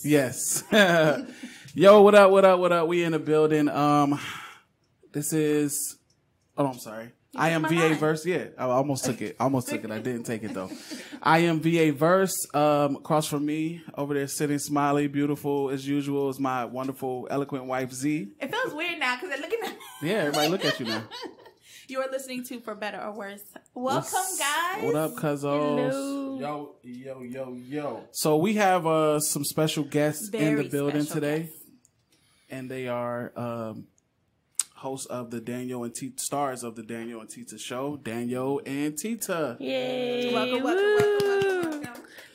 Yes. Yo, what up, what up, what up? We in the building. This is... Oh, I'm sorry. I am VA Verse. Yeah, I almost took it. I didn't take it, though. I am VA Verse. Across from me, over there sitting smiley, beautiful as usual, is my wonderful, eloquent wife, Z. It feels weird now because they're looking at me. Yeah, everybody look at you now. You are listening to For Better or Worse. Welcome, guys. What up, cuzzos? Hello. Yo. So we have some special guests in the building special today. guests. And they are hosts of the Danyo and Tita, stars of the Danyo and Tita show, Danyo and Tita. Yay! Welcome.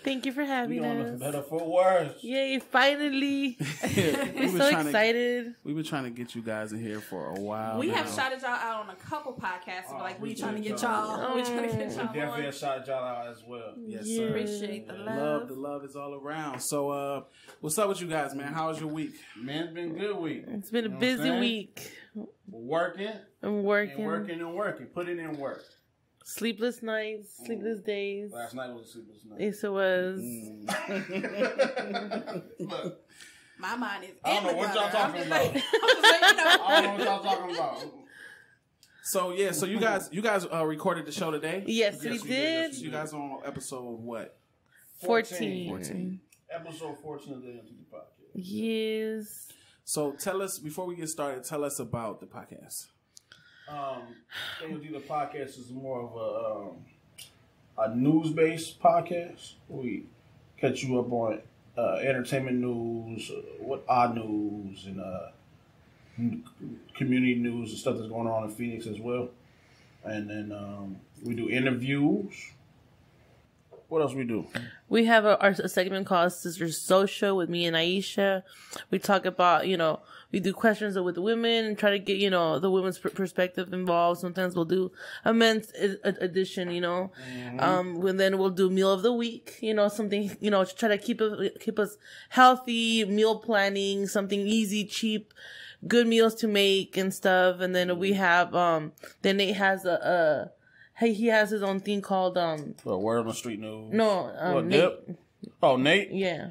Thank you for having We on us. the Better for Worse. Yay! Finally, we're so excited. We've been trying to get you guys in here for a while. We now. have shouted y'all out on a couple podcasts. Like, we trying to get y'all. y'all. We trying to get y'all. Definitely a shout y'all out as well. Yes, Yeah. sir. Appreciate the love. The love is all around. So, what's up with you guys, man? How was your week? Man, it's been a good week. It's been a You know what busy I'm saying? week. Working. I'm working. And working. Putting in work. Sleepless nights, sleepless days. Last night was a sleepless night. Yes, it was. But My mind is. I don't know what y'all talking about. I'm just letting you know. I don't know what y'all talking about. So you guys recorded the show today. Yes, we Yes, did. You guys on episode what? 14. Episode 14 of the Danyo Tita podcast. Yes. So tell us, before we get started, tell us about the podcast. Danyo Tita podcast is more of a news-based podcast. We catch you up on entertainment news, what odd news, and community news and stuff that's going on in Phoenix as well. And then we do interviews. What else we do? We have a segment called Sisters Social with me and Aisha. We talk about, we do questions with the women and try to get, the women's perspective involved. Sometimes we'll do a men's edition, and then we'll do meal of the week, something, to try to keep us healthy, meal planning, something easy, cheap, good meals to make and stuff. And then we have, then Nate has he has his own thing called Word on the Street News. No, Nate. Dip? Oh, Nate? Yeah.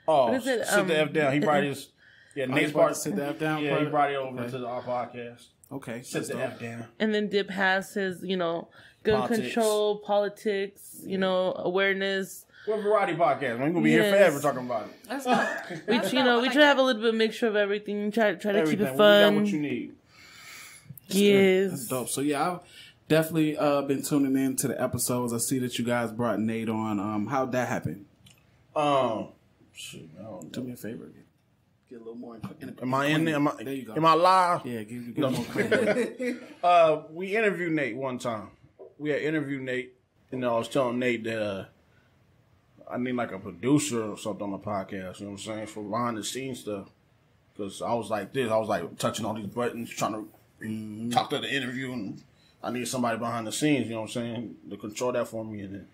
Oh, What is it? sit the F down. He brought his... Yeah, Nate's part. Sit the F down. Yeah, he brought it over to our podcast. Okay. Sit the F down. And then Dip has his, gun Politics. control, politics, awareness. We're a variety podcast. We're gonna be here Yes. forever talking about it. Let's go. We, we try to have a little bit of mixture of everything. Try to keep Everything. it We fun. got what you need. Yes. That's dope. So yeah, I've definitely been tuning in to the episodes. I see that you guys brought Nate on. How'd that happen? Shoot, I don't know. Do me a favor. Get a little more. Am I in there? There you go. Am I live? Yeah, give more credit. We interviewed Nate one time. We had interviewed Nate, and I was telling Nate that I need like a producer or something on the podcast. You know what I'm saying, for behind the scenes stuff. Because I was like this. I was like touching all these buttons, trying to talk to the interview, and I need somebody behind the scenes. You know what I'm saying, to control that for me. And then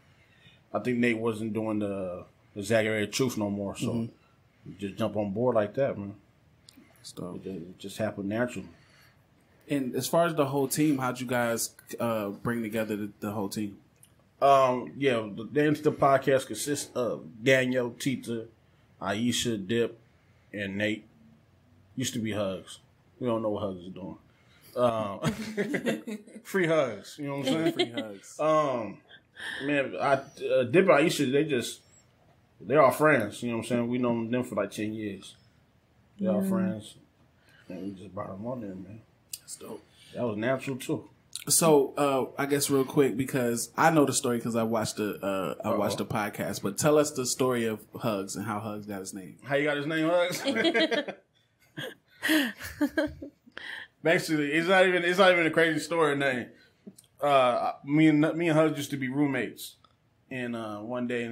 I think Nate wasn't doing the exaggerated truth no more, so. Just jump on board like that, man. It just happened naturally. And as far as the whole team, how'd you guys bring together the whole team? Yeah, the Danyo Tita podcast consists of Danyo, Tita, Aisha, Dip, and Nate. Used to be Hugs. We don't know what Hugs is doing. Free Hugs, you know what I'm saying? Free hugs. Man, Dip and Aisha, they're our friends, you know what I'm saying? We known them for like 10 years. They're our friends. And we just brought them on there, man. That's dope. That was natural, too. So, I guess real quick, because I know the story because I watched the podcast, but tell us the story of Hugs and how Hugs got his name. How you got his name, Hugs? Basically, it's not even a crazy story name. Me and Hugs used to be roommates. And one day,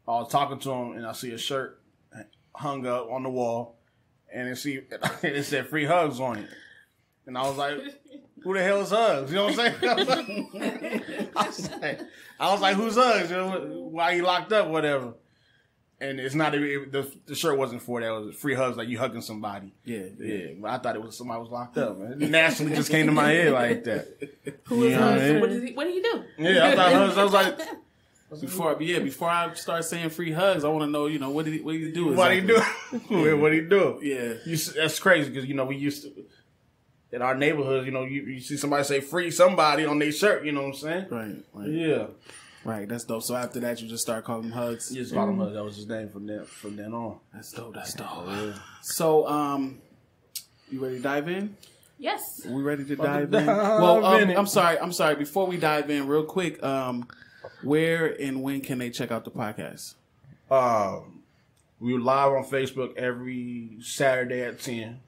I was talking to him, and I see a shirt hung up on the wall, and it said "Free Hugs" on it. And I was like, "Who the hell is Hugs?" You know what I'm saying? I was like, "Who's Hugs? You know, why he locked up, whatever?" And it's not the shirt wasn't for that. It was "Free Hugs," like you hugging somebody. Yeah. But I thought it was somebody was locked up. Man. It naturally just came to my head like that. Who is Hugs? What did he do? Yeah, I thought Hugs. I was like. Before I start saying free hugs, I want to know, what did he do? What he do? What he do? Yeah, that's crazy because we used to in our neighborhoods. You see somebody say free somebody on their shirt. You know what I'm saying? Right. Yeah. Right. That's dope. So after that, you just start calling him Hugs. You just call him Hugs. That was his name from then on. That's dope. That's dope. Yeah. So you ready to dive in? Yes. We ready to dive in? Well, I'm sorry. Before we dive in, real quick, where and when can they check out the podcast? We're live on Facebook every Saturday at 10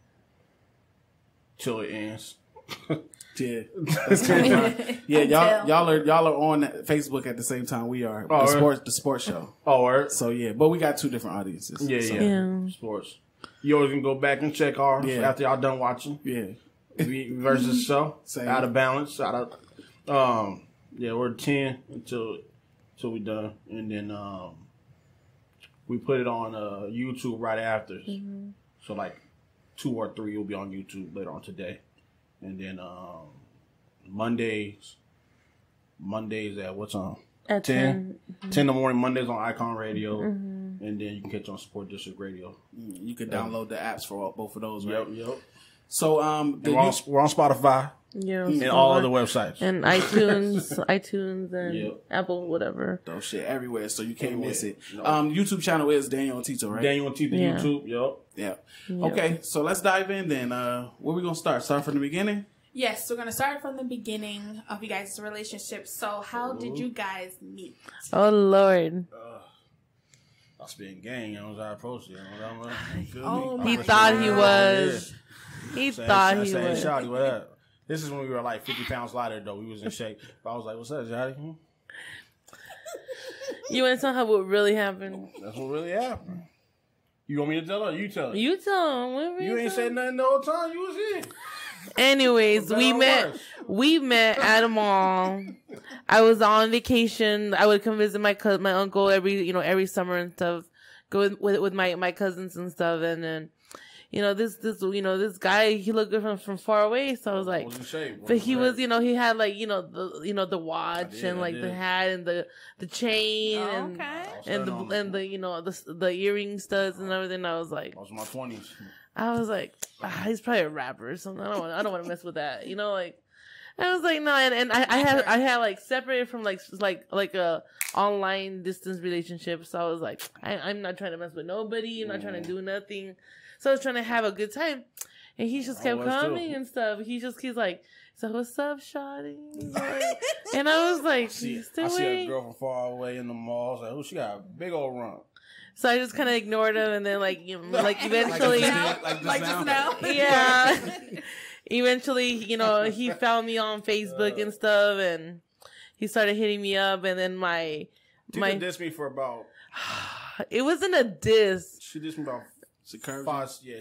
till it ends. Yeah, y'all are on Facebook at the same time we are. The sports show. Oh, right. So yeah, but we got two different audiences. Yeah. Sports. You always can go back and check ours after y'all done watching. Yeah. Versus show. Same. Out of balance. We're 10 until we done, and then we put it on YouTube right after. Mm-hmm. So like 2 or 3 will be on YouTube later on today, and then Mondays at what's on? At 10. 10 in the morning. Mondays on Icon Radio, and then you can catch on Sport District Radio. You can download the apps for both of those, right? Yep. So we're on Spotify. Yeah, and all other websites. And iTunes and Apple, whatever. Those shit everywhere, so you can't miss it. No. YouTube channel is Danyo Tita, right? Danyo Tita YouTube, Yep. Okay, so let's dive in then. Where we gonna start? Start from the beginning? Yes, we're gonna start from the beginning of you guys' relationship. So how did you guys meet? Oh Lord. I spit gang, I approached you. He thought he was. He thought he was. Shawty, what up? This is when we were like 50 pounds lighter, though. We was in shape. But I was like, what's up, Shawty? You want to tell her what really happened? That's what really happened. You want me to tell her? You tell her. You tell him. You ain't said nothing the whole time. You was in. Anyways, we met at a mall. I was on vacation. I would come visit my uncle every summer and stuff. Go with my cousins and stuff, and then this guy, he looked good from far away, so I was like, but he was, he had like the watch and like the hat and the chain and the earring studs and everything. I was like, I was in my 20s. I was like, he's probably a rapper or something. I don't want to mess with that, like. I was like, no, and I had like separated from like a online distance relationship, so I was like, I'm not trying to mess with nobody. I'm not trying to do nothing. So I was trying to have a good time, and he just kept coming and stuff. He's like, so what's up, shawty? And I was like, I see a girl from far away in the mall. I was like, oh, she got a big old rump. So I just kind of ignored him, and then like eventually, like just now, yeah. Eventually, he found me on Facebook and stuff, and he started hitting me up, and then my dissed me for about. It wasn't a diss. She dissed me about.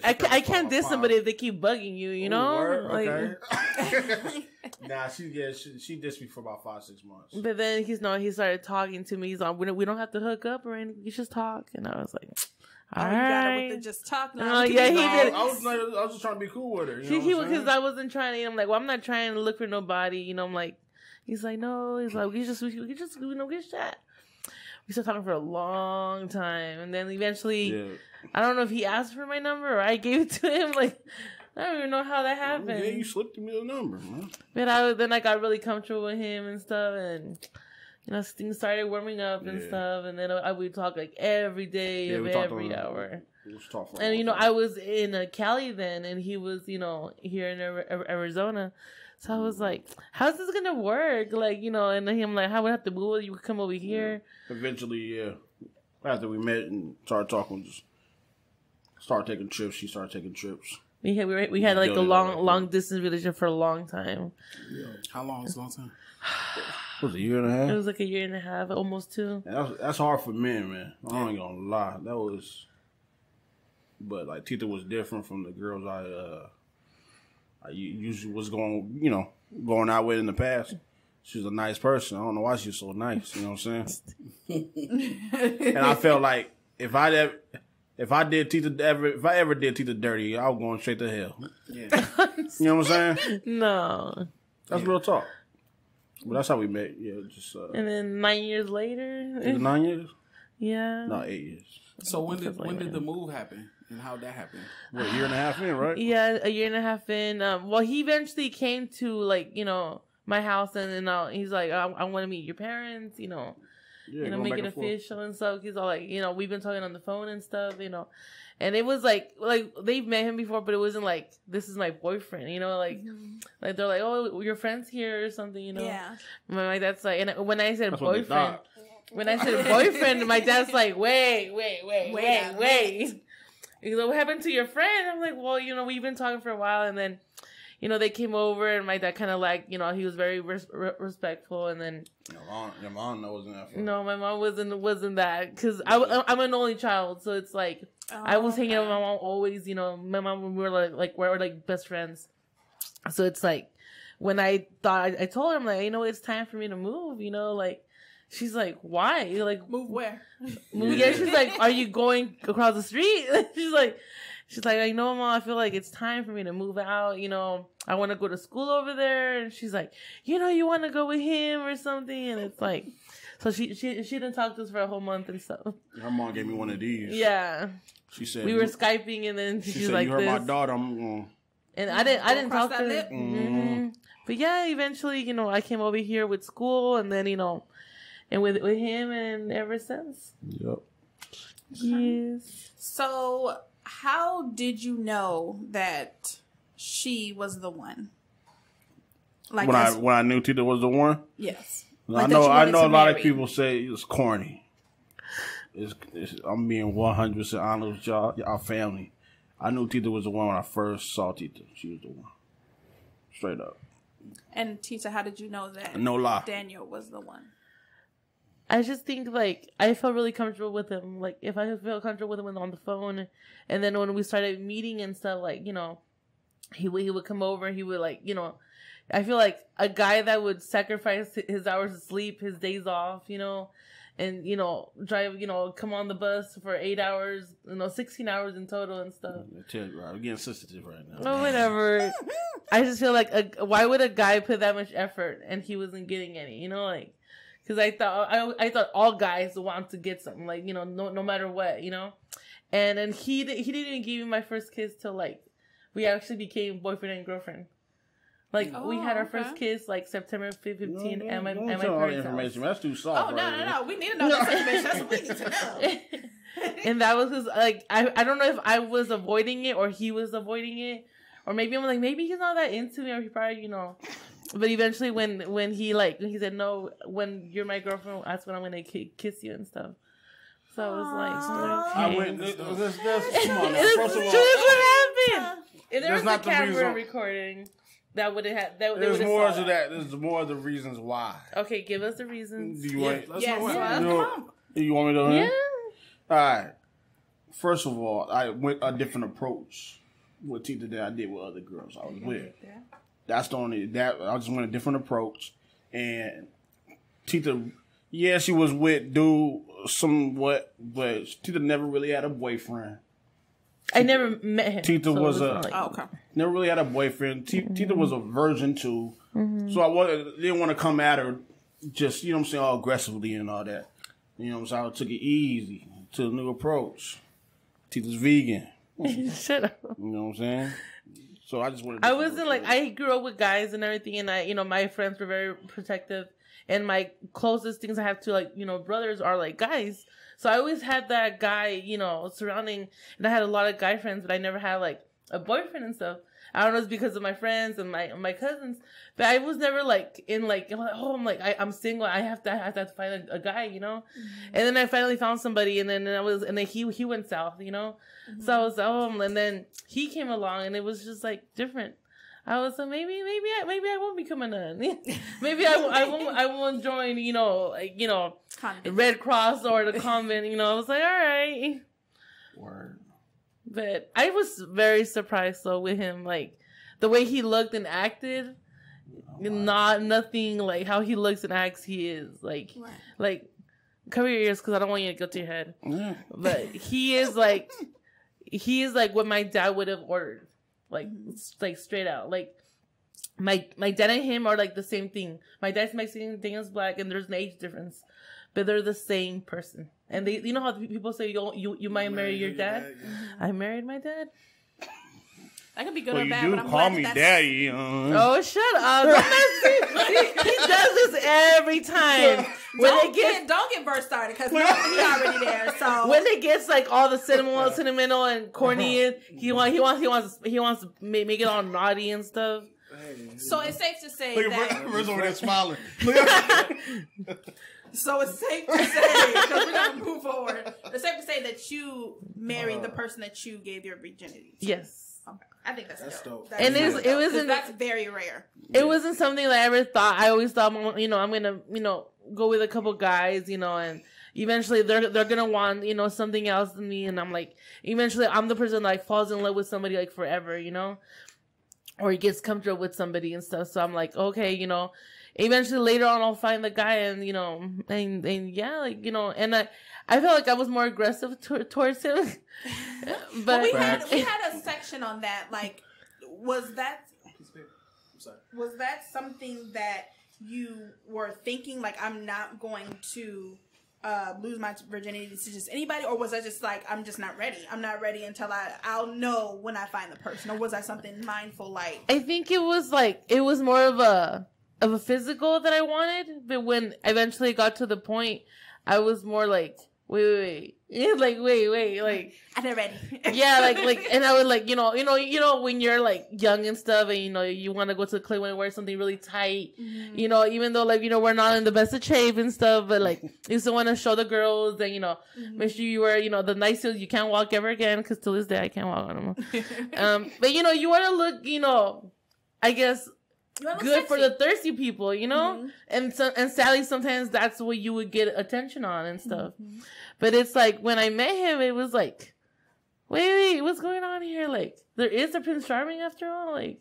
I can't diss somebody if they keep bugging you, Okay. Nah, she dissed me for about 5-6 months. But then he started talking to me. He's like, we don't have to hook up or anything. You just talk. And I was like, all right. You got it with the just talk. Yeah, he did. I was just trying to be cool with her. Because I wasn't trying to. I'm like, well, I'm not trying to look for nobody. I'm like, he's like, no. He's like, we just get shot. We started talking for a long time, and then eventually, I don't know if he asked for my number or I gave it to him. Like, I don't even know how that happened. Yeah, you slipped me the number, man. But then I got really comfortable with him and stuff, and things started warming up and stuff, and then I would talk like every day, every hour. And I was in Cali then, and he was here in Arizona. So I was like, how's this going to work? Like, and him like, how would I have to move? You could come over here. Eventually, after we met and started talking, just started taking trips. She started taking trips. We had like a long distance relationship for a long time. Yeah. How long was a long time? Was it a year and a half? It was like a year and a half, almost 2. That's hard for men, man. I ain't gonna lie. But like Tita was different from the girls I usually was going out with in the past. She was a nice person. I don't know why she was so nice. You know what I'm saying? And I felt like if I ever did Tita dirty, I was going straight to hell. Yeah. You know what I'm saying? No. That's real talk. But that's how we met. Yeah, just. And then 9 years later. Was it 9 years? Yeah. No, 8 years. So when did the move happen and how that happened? What, a year and a half in, right? Yeah, a year and a half in. Well, he eventually came to like my house, and then he's like, I want to meet your parents, Yeah, make it official and stuff. He's all like, we've been talking on the phone and stuff, and it was like they've met him before, but it wasn't like this is my boyfriend, like they're like, oh, your friend's here or something, Yeah. My dad's like, and when I said boyfriend. When I said boyfriend, my dad's like, wait. He's like, what happened to your friend? I'm like, well, we've been talking for a while. And then, they came over and my dad kind of like, he was very respectful. And then. Your mom wasn't that fun. No, my mom wasn't that. Because I'm an only child. So it's like, I was hanging out with my mom always, my mom, we were like best friends. So it's like, when I thought, I told her, I'm like, it's time for me to move, She's like, why? You're like, move where? Move? Yeah. She's like, are you going across the street? She's like, I know, Mom. I feel like it's time for me to move out. I want to go to school over there. And she's like, you want to go with him or something. And it's like, so she didn't talk to us for a whole month and stuff. Her mom gave me one of these. Yeah. She said we were Skyping, and then she's said, like, you heard this. my daughter. I'm going. And I didn't talk to her. Mm-hmm. But yeah, eventually, I came over here with school, and then and with him, and ever since. Yep. Yes. So, how did you know that she was the one? Like when I knew Tita was the one. Yes. I know a lot of people say it's corny. I'm being 100% honest with y'all, our family. I knew Tita was the one when I first saw Tita. She was the one. Straight up. And Tita, how did you know that? No lie. Daniel was the one. I just think, I felt really comfortable with him. Like, if I felt comfortable with him on the phone, and then when we started meeting and stuff, he would come over, he would, I feel like a guy that would sacrifice his hours of sleep, his days off, and, drive, come on the bus for 8 hours, 16 hours in total and stuff. I'm getting sensitive right now. Oh, whatever. I just feel like, why would a guy put that much effort and he wasn't getting any, Because I thought all guys want to get something, no matter what, And then he didn't even give me my first kiss till, we actually became boyfriend and girlfriend. We had our first kiss, September 15th at my parents' house. That's too soft. Oh, no. We need to know this information. That's what we need to know. And that was because, I don't know if I was avoiding it or he was avoiding it. Or maybe I'm like, maybe he's not that into me, or he probably, But eventually, when he said, no, when you're my girlfriend, that's when I'm going to kiss you and stuff. So I was like, I went, come on now. First of all, that's what happened. If there was not a the camera reason. Recording, that would have There's more to that. There's more of the reasons why. Okay, give us the reasons. Do you want? You want me to? Yeah. All right. First of all, I went a different approach with Tita than I did with other girls I was with. Yeah. That's the only that I just went a different approach. And Tita, yeah, she was with dude somewhat, but Tita never really had a boyfriend. I never met him. Tita so was okay. Never really had a boyfriend. Tita was a virgin too, so I didn't want to come at her just all aggressively and all that. So I took it easy to a new approach. Tita's vegan. Shut up. You know what I'm saying? So I just wanted. I wasn't I grew up with guys and everything, and my friends were very protective, and my closest things I have to brothers are guys. So I always had that guy, surrounding, and I had a lot of guy friends, but I never had a boyfriend and stuff. I don't know, it's because of my friends and my cousins, but I was never I'm single. I have to find a guy, And then I finally found somebody, and then he went south, So I was and then he came along, and it was just different. I was like, maybe I won't become a nun. Maybe I won't join, Red Cross or the convent. I was like, all right. Word. But I was very surprised though with him, the way he looked and acted. Nothing like how he looks and acts. He is cover your ears because I don't want you to go to your head. But he is what my dad would have ordered. Straight out. my dad and him are like the same thing. My dad's Mexican, Danyo's black, and there's an age difference, but they're the same person. And they, you know how people say you might marry your dad? I married my dad. That could be good Well, or you bad, do but I'm call glad me that's... daddy. Oh, shut up. He does this every time. Don't get verse started, because he already there. So when it gets like all the sentimental and corny, he wants to make it all naughty and stuff. So it's safe to say Look that... at Riz over there smiling. So it's safe to say, because we're going to move forward, it's safe to say that you married the person that you gave your virginity to. Yes. Okay. I think that's dope. And it wasn't... That's very rare. It wasn't something that I ever thought. I always thought, I'm going to, go with a couple guys, and eventually they're going to want, something else than me. And I'm like, eventually I'm the person that like falls in love with somebody like forever, or he gets comfortable with somebody and stuff. So I'm like, okay, eventually later on I'll find the guy and, and yeah, like, and I felt like I was more aggressive towards him. But we had a section on that. Like, was that something that you were thinking, like, I'm not going to lose my virginity to just anybody, or was I just like, I'm just not ready? I'm not ready until I'll know when I find the person, or was I something mindful like? I think it was more of a physical that I wanted, but when I eventually got to the point, I was more like, wait, like I'm not ready. Yeah, like, and I would like, when you're like young and stuff, and you want to go to the club and wear something really tight, even though like we're not in the best of shape and stuff, but like you still want to show the girls that make sure you wear the nice heels. You can't walk ever again, because to this day I can't walk on them. But you want to look, I guess. Good for the thirsty people, and sadly sometimes that's what you would get attention on and stuff. But it's like when I met him, it was like, wait, what's going on here? Like, there is a Prince Charming after all. Like,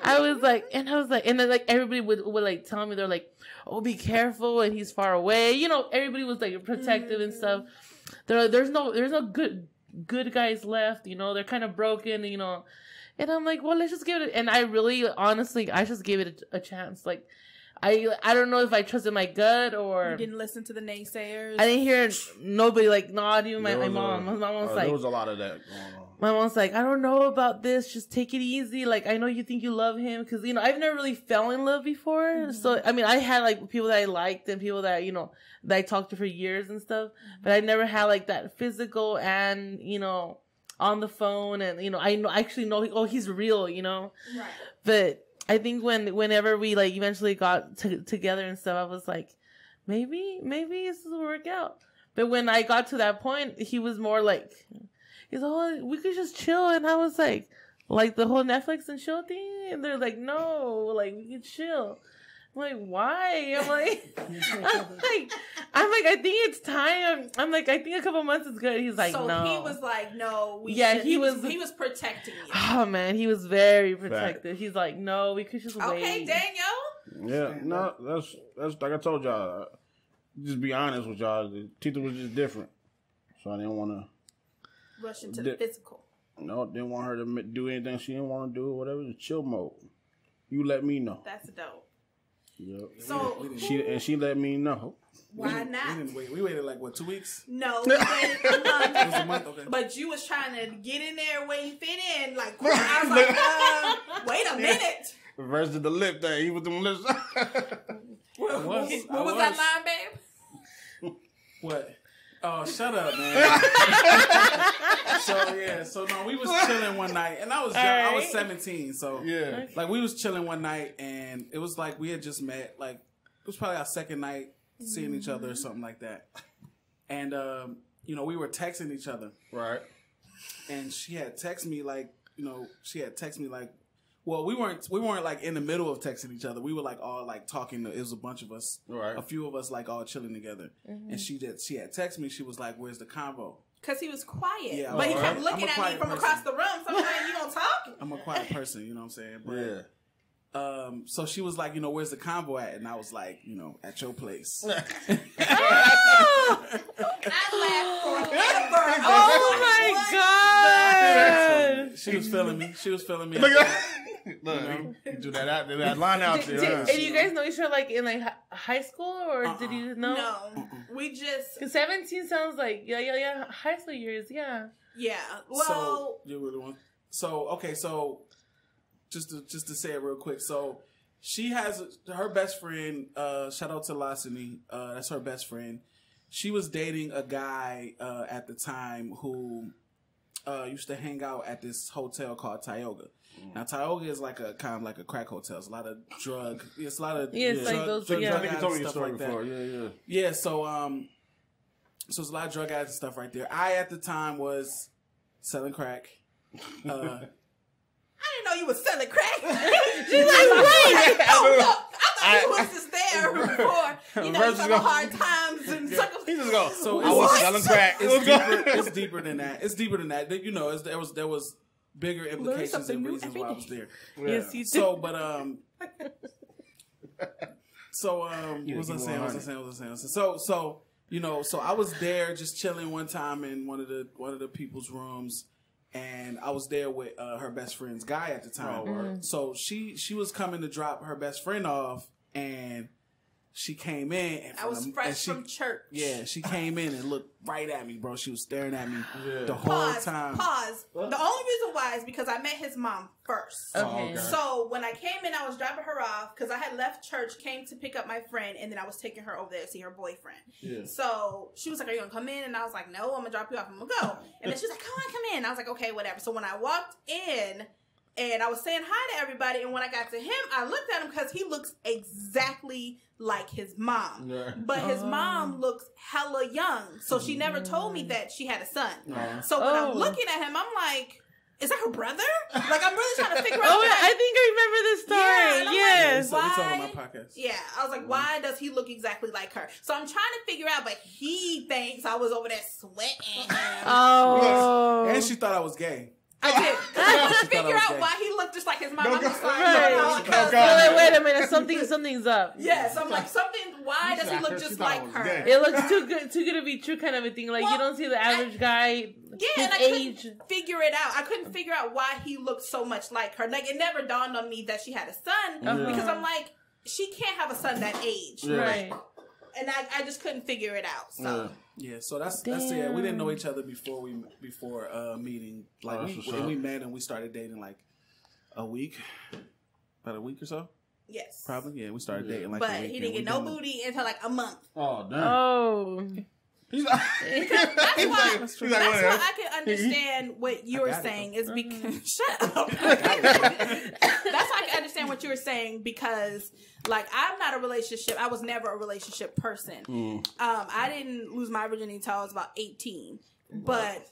I was like, and then like everybody would like tell me, they're like, oh, be careful, and he's far away. Everybody was like protective and stuff. There's no good guys left. They're kind of broken. And I'm like, well, let's just give it. And I really, honestly, I just gave it a chance. Like, I don't know if I trusted my gut or... You didn't listen to the naysayers? I didn't hear nobody, like, not even my mom. My mom was like... There was a lot of that going on. My mom's like, I don't know about this. Just take it easy. Like, I know you think you love him. Because, I've never really fell in love before. Mm-hmm. So, I mean, I had, like, people that I liked and people that, that I talked to for years and stuff. Mm-hmm. But I never had, like, that physical and, on the phone, and I actually know he's real, right. But I think whenever we like eventually got together and stuff, I was like, maybe this will work out. But when I got to that point, he was more like, he's like, oh, we could just chill, and I was like the whole Netflix and chill thing, and they're like, no, like we could chill. I'm like, why? I'm like, I think it's time. I'm like, I think a couple months is good. He's like, so no. He was like, no. He was protecting you. Oh man, he was very protective. Right. He's like, no, we could just wait. Okay, Danyo. Yeah, no, that's like I told y'all. Just be honest with y'all. Tita was just different, so I didn't want to rush into the physical. No, didn't want her to do anything she didn't want to do or whatever. Just chill mode. You let me know. That's dope. Yep. So she let me know. Why not? We waited like 2 weeks? No, we waited a month. It was a month, okay. But you was trying to get in there where you fit in. Like I was like, wait a minute. Versus the lip thing. He was doing lips. What was that line, babe? What? Oh, shut up, man. So no, we was chilling one night, and I was young. Right. I was 17, so yeah, like we was chilling one night, and it was like we had just met. Like it was probably our second night seeing each other or something like that, and we were texting each other, right? And she had texted me like, well, we weren't like in the middle of texting each other. We were like all like talking. It was a bunch of us, right? A few of us like all chilling together. Mm-hmm. And she had texted me. She was like, "Where's the convo?" Because he was quiet, yeah, but he kept looking at me from across the room. So I'm like, "You gonna talk?" I'm a quiet person, you know what I'm saying? But, yeah. So she was like, "Where's the convo at?" And I was like, "At your place." I laughed forever. Oh my god! She was feeling me. Look, he do that line out there. And you guys know each other like in like high school, or did you know? No, we just 17 sounds like yeah high school years, yeah. Well, so you really want. So okay, so just to say it real quick, so she has her best friend. Shout out to Lasini. That's her best friend. She was dating a guy at the time who used to hang out at this hotel called Tioga. Now Tioga is like a kind of like a crack hotel. It's a lot of drug. It's a lot of it's like those. drug I think you addicts told me and your stuff story like before. that. Yeah. Yeah. So it's a lot of drug addicts and stuff right there. I at the time was selling crack. I didn't know you was selling crack. She's like, wait. Hold up. I thought you was just there before. You know, you have hard times and He just go. So I was selling crack. It's deeper than that. It's deeper than that. You know, there was bigger implications and reasons why I was there. Yes, you did. So, but what was I saying? So you know, so I was there just chilling one time in one of the people's rooms. And I was there with her best friend's guy at the time. So she was coming to drop her best friend off, and she came in. And I was fresh from church. Yeah, she came in and looked right at me, bro. She was staring at me the whole time. Pause. The only reason why is because I met his mom first. Okay. So when I came in, I was dropping her off because I had left church, came to pick up my friend, and then I was taking her over there to see her boyfriend. Yeah. So she was like, "Are you gonna come in?" And I was like, "No, I'm gonna drop you off. I'm gonna go." And then she's like, come in." I was like, "Okay, whatever." So when I walked in, and I was saying hi to everybody, and when I got to him, I looked at him because he looks exactly like his mom. Yeah. But his mom looks hella young, so she never told me that she had a son. So when I'm looking at him, I'm like, is that her brother? Like, I'm really trying to figure out. I think I remember this story. Yes. So we told him my podcast. Yeah, I was like, why does he look exactly like her? So I'm trying to figure out, but he thinks I was over there sweating. Oh. And she thought I was gay. I did. I couldn't figure out why he looked just like his mom. I'm just like, wait a minute, something's up. Yes, I'm like, why does he look just like her? It looks too good to be true, kind of a thing. Like, you don't see the average guy. Yeah, and I couldn't figure it out. I couldn't figure out why he looked so much like her. Like, it never dawned on me that she had a son because I'm like, she can't have a son that age, right? And I just couldn't figure it out. So. Yeah, so that's it. We didn't know each other before meeting. Like we met and we started dating like about a week or so. Yes, probably. Yeah, we started dating like. But a week, he didn't get no booty until like a month. Oh damn. Oh. That's why I can understand what you were saying is because shut up. That's why I can understand what you were saying because like I'm not a relationship. I was never a relationship person. I didn't lose my virginity until I was about 18. But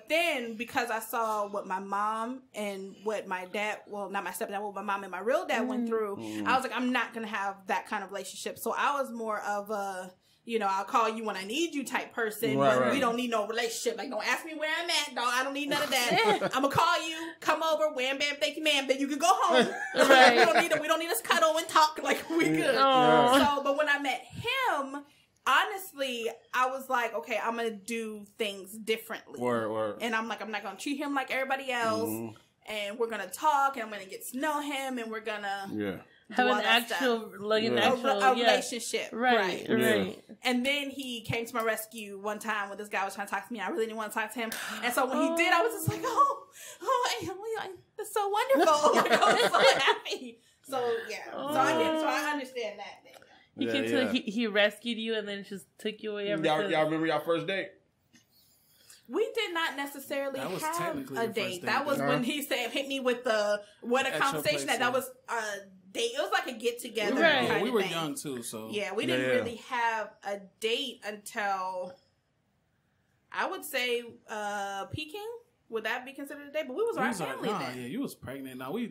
then because I saw what my mom and what my dad, well, not my stepdad, what my mom and my real dad went through, I was like, I'm not gonna have that kind of relationship. So I was more of a, you know, I'll call you when I need you type person, but we don't need no relationship. Like, don't ask me where I'm at, dog. I don't need none of that. I'm gonna call you, come over, wham, bam, thank you, ma'am. Then you can go home. We don't need us cuddle and talk. Like, we good. So, but when I met him, honestly, I was like, okay, I'm gonna do things differently. And I'm like, I'm not gonna treat him like everybody else. And we're gonna talk, and I'm gonna get to know him, and we're gonna have an actual relationship. Right. And then he came to my rescue one time when this guy was trying to talk to me. I really didn't want to talk to him. And so when he did, I was just like, that's so wonderful. Like, I was so happy. So, yeah. So I understand that. He rescued you and then just took you away. Y'all remember y'all first date? We did not necessarily have a date. That was date. when he said, hit me with the, what a conversation that was a date. It was like a get together. Right. Yeah, we were young too, so. Yeah, we didn't really have a date until, I would say, Peking. Would that be considered a date? But we was our family then. Yeah, you was pregnant. No, I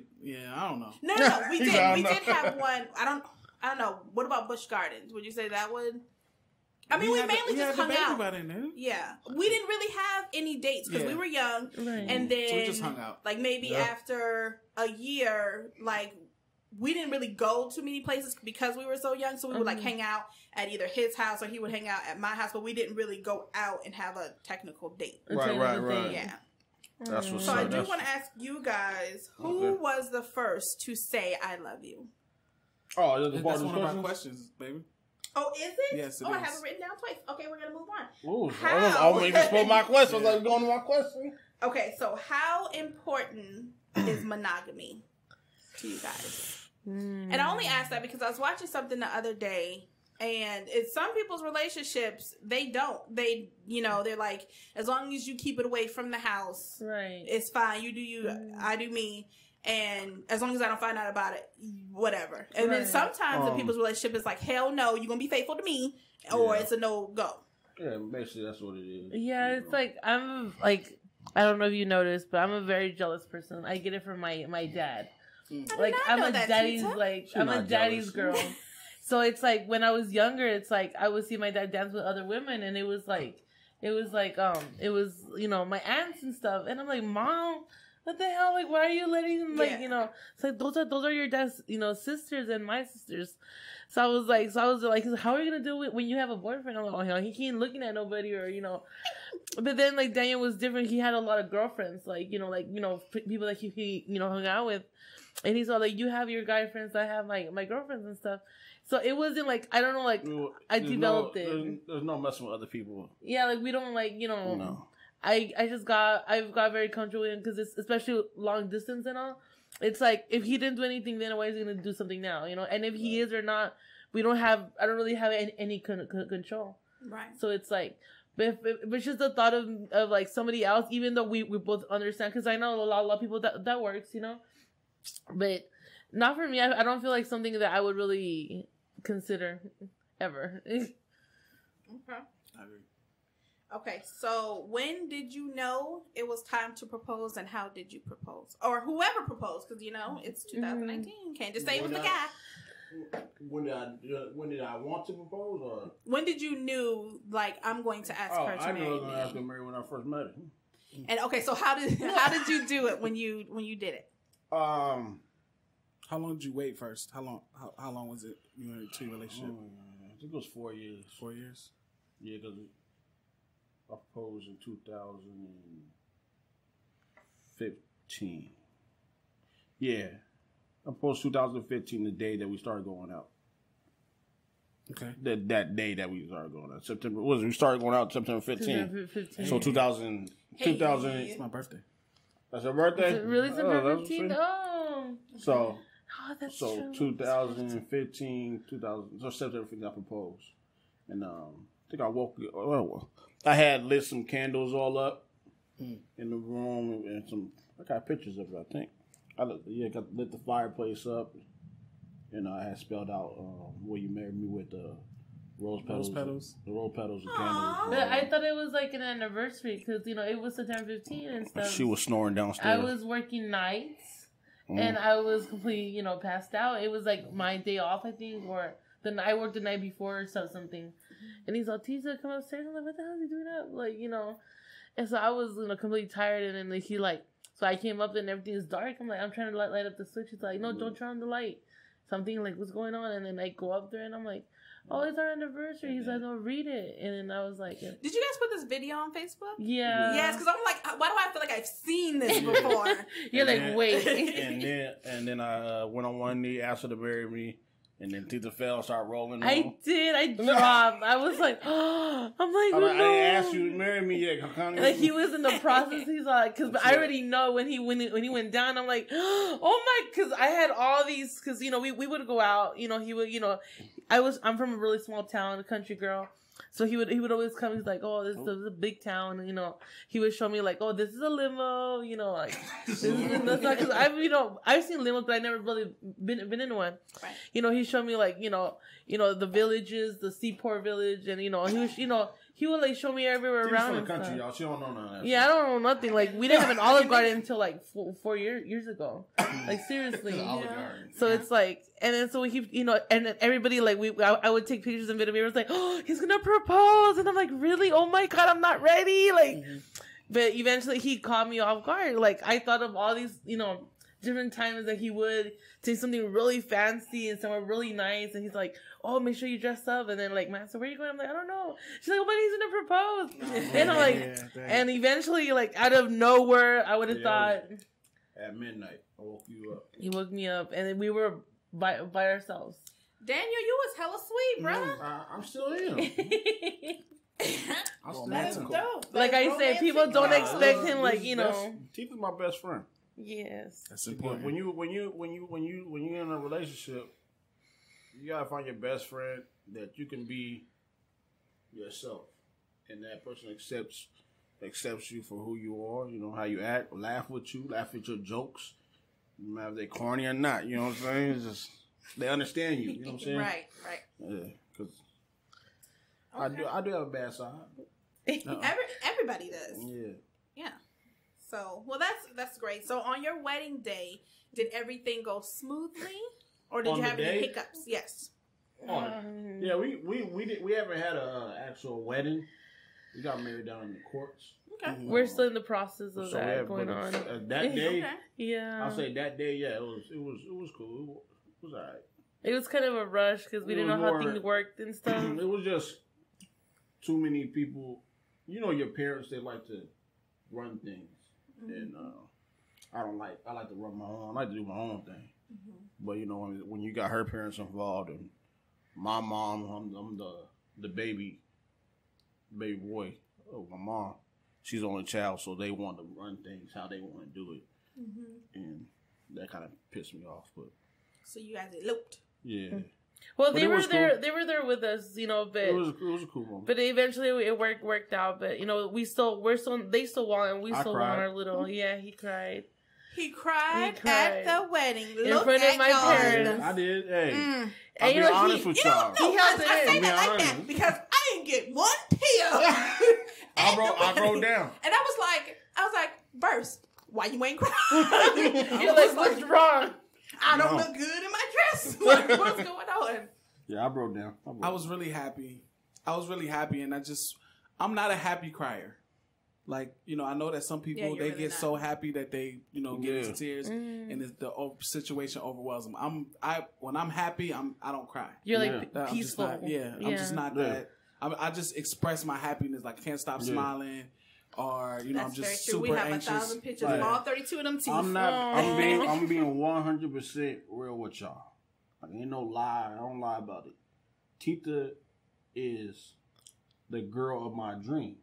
don't know. No, we did. We did have one. I don't know. What about Busch Gardens? Would you say that would? I mean, we mainly just hung out. Yeah. We didn't really have any dates because we were young. Right. And then, so we just hung out. Like, maybe after a year, like, we didn't really go to many places because we were so young. So we would, like, hang out at either his house or he would hang out at my house. But we didn't really go out and have a technical date. Right. Yeah. That's what's So up. I do want to ask you guys, who was the first to say "I love you"? Oh, That's one of our questions, baby. Oh, is it? Yes, it I is. have it written down twice. Okay, we're gonna move on. Ooh, How? I won't even spoil my question. I was like, going to my question. Okay, so how important is monogamy to you guys? And I only asked that because I was watching something the other day, and it's some people's relationships, they don't. They, they're like, as long as you keep it away from the house, Right. it's fine. You do you, I do me. And as long as I don't find out about it, whatever. And then sometimes in people's relationship, it's like, hell no, you're going to be faithful to me, or it's a no-go. Yeah, basically that's what it is. Yeah, it's like, I don't know if you noticed, but I'm a very jealous person. I get it from my dad. Like, I'm a daddy's, I'm a daddy's girl. So it's like, when I was younger, it's like, I would see my dad dance with other women, and it was my aunts and stuff. And I'm like, Mom, what the hell? Like, why are you letting him, it's like, those are your dad's, sisters and my sisters. So I was like, how are you going to do it when you have a boyfriend? I'm like, oh, he ain't looking at nobody or, But then, like, Daniel was different. He had a lot of girlfriends, people that he hung out with. And he's all like, you have your guy friends, I have my girlfriends and stuff. So it wasn't like, I don't know, like, I developed it. There's no messing with other people. Yeah, like, we don't, like, No. I've got very comfortable with him because it's, especially long distance and all. It's like, if he didn't do anything then, why is he going to do something now, And if he is or not, I don't really have any control. Right. So it's like, but it's just the thought of like somebody else, even though we both understand, because I know a lot of people that works, But not for me. I don't feel like something that I would really consider ever. Okay. I agree. Okay, so when did you know it was time to propose, and how did you propose? Or whoever proposed, because, it's 2019. Can't just say it was the guy. When did I want to propose? Or? When did you knew, like, I'm going to ask her to marry me? I knew I was going to ask her to marry when I first met her. And, okay, so how did you do it when you did it? How long did you wait first? How long was it you were in a relationship? I think it was 4 years. 4 years? Yeah, because I proposed in 2015. Yeah. I proposed 2015, the day that we started going out. Okay. That day that we started going out. We started going out September 15th. So 2000. It's my birthday. That's her birthday? Is it really September 15th? Oh. So, that's true. 2015, so September 15th, I proposed. And I think I had lit some candles all up in the room, and I got pictures of it, I think. I lit the fireplace up, and I had spelled out "Will you marry me" with the rose petals. The rose petals and candles. But I thought it was like an anniversary because, it was September 15th and stuff. She was snoring downstairs. I was working nights, and I was completely, passed out. It was like my day off, I think, or I worked the night before or something. And he's like, Tita, come upstairs. I'm like, what the hell is he doing up? Like, And so I was, completely tired. And then he so I came up and everything is dark. I'm like, I'm trying to light up the switch. He's like, no, don't turn on the light. Something like, what's going on? And then I go up there and I'm like, oh, it's our anniversary. He's like, no, read it. And then I was like, Did you guys put this video on Facebook? Yeah. Yes, because I'm like, why do I feel like I've seen this before? You're like, wait. and then I went on one knee, asked her to marry me. And then Tita fell and started rolling. I did. I dropped. I was like, oh, I'm like, no. I didn't ask you to marry me yet. Like, he was in the process. He's like, because I already know when he went down. I'm like, oh my, because I had all these, because we would go out. He would, I'm from a really small town, a country girl. So he would always come. He's like, oh, this is a big town. He would show me like, oh, this is a limo. Like, this is because I've seen limos, but I never really been in one. Right. He showed me like, the villages, the seaport village, and he was, he would like show me everywhere around. From the country, y'all. She don't know none of that. Yeah, I don't know nothing. Like, we didn't have an Olive Garden until like 4 years ago. Like, seriously. So it's like, and then so he, and then everybody like I would take pictures and videos. It was like, oh, he's gonna propose, and I'm like, really? Oh my god, I'm not ready. Like, but eventually he caught me off guard. Like, I thought of all these, different times that he would say something really fancy and somewhere really nice, and he's like, "Oh, make sure you dress up." And then like, "Man, so where are you going?" I'm like, "I don't know." She's like, "Oh, but he's gonna propose," and I'm like, and eventually, like out of nowhere, I would have thought at midnight, I woke you up. He woke me up, and then we were by ourselves. Daniel, you was hella sweet, brother. I'm still here. I'm still That's here. dope. Like I said, people don't expect him, like, you know. Tita's my best friend. Yes, that's important. When you're in a relationship, you gotta find your best friend that you can be yourself, and that person accepts you for who you are. You know how you act, laugh with you, laugh at your jokes, no matter if they're corny or not. You know what I'm saying? It's just they understand you. You know what I'm saying? Right. Yeah, because I do have a bad side. Everybody does. Yeah. So, well, that's great. So, on your wedding day, did everything go smoothly, or did you have any hiccups? Yes. Yeah, we haven't had an actual wedding. We got married down in the courts. Okay. We're still in the process of that going on. That day, yeah. I'll say that day, yeah, it was cool. It was alright. It was kind of a rush because we didn't know how things worked and stuff. It was just too many people. You know, your parents, they like to run things. And I like to run my own. I like to do my own thing. But, you know, when you got her parents involved and my mom, I'm the baby boy of my mom. She's the only child, so they want to run things how they want to do it. And that kind of pissed me off. But so you guys eloped. Yeah. Well, they were there. Cool. They were there with us, you know. But it was a cool moment. But eventually, it worked out. But you know, they still want, and we still want our little. Yeah, he cried. He cried at the wedding. In front of my parents. I did. Hey, I'll be honest with y'all. I say that like that because I didn't get one pill. I broke down, and I was like, "Burst, why you ain't crying?" You're like, "What's wrong? I don't look good in my dress. Like, what's going on?" Yeah, I broke down. I was really happy. And I'm not a happy crier. Like, you know, I know that some people, they really get so happy that they, you know, get into tears and the situation overwhelms them. When I'm happy, I don't cry. You're like peaceful. I'm just not that. I just express my happiness. Like, I can't stop smiling. Or, you know, I'm just super anxious. We have 1,000 pictures of all 32 of them teeth. I'm being 100% real with y'all. Like, ain't no lie. I don't lie about it. Tita is the girl of my dreams.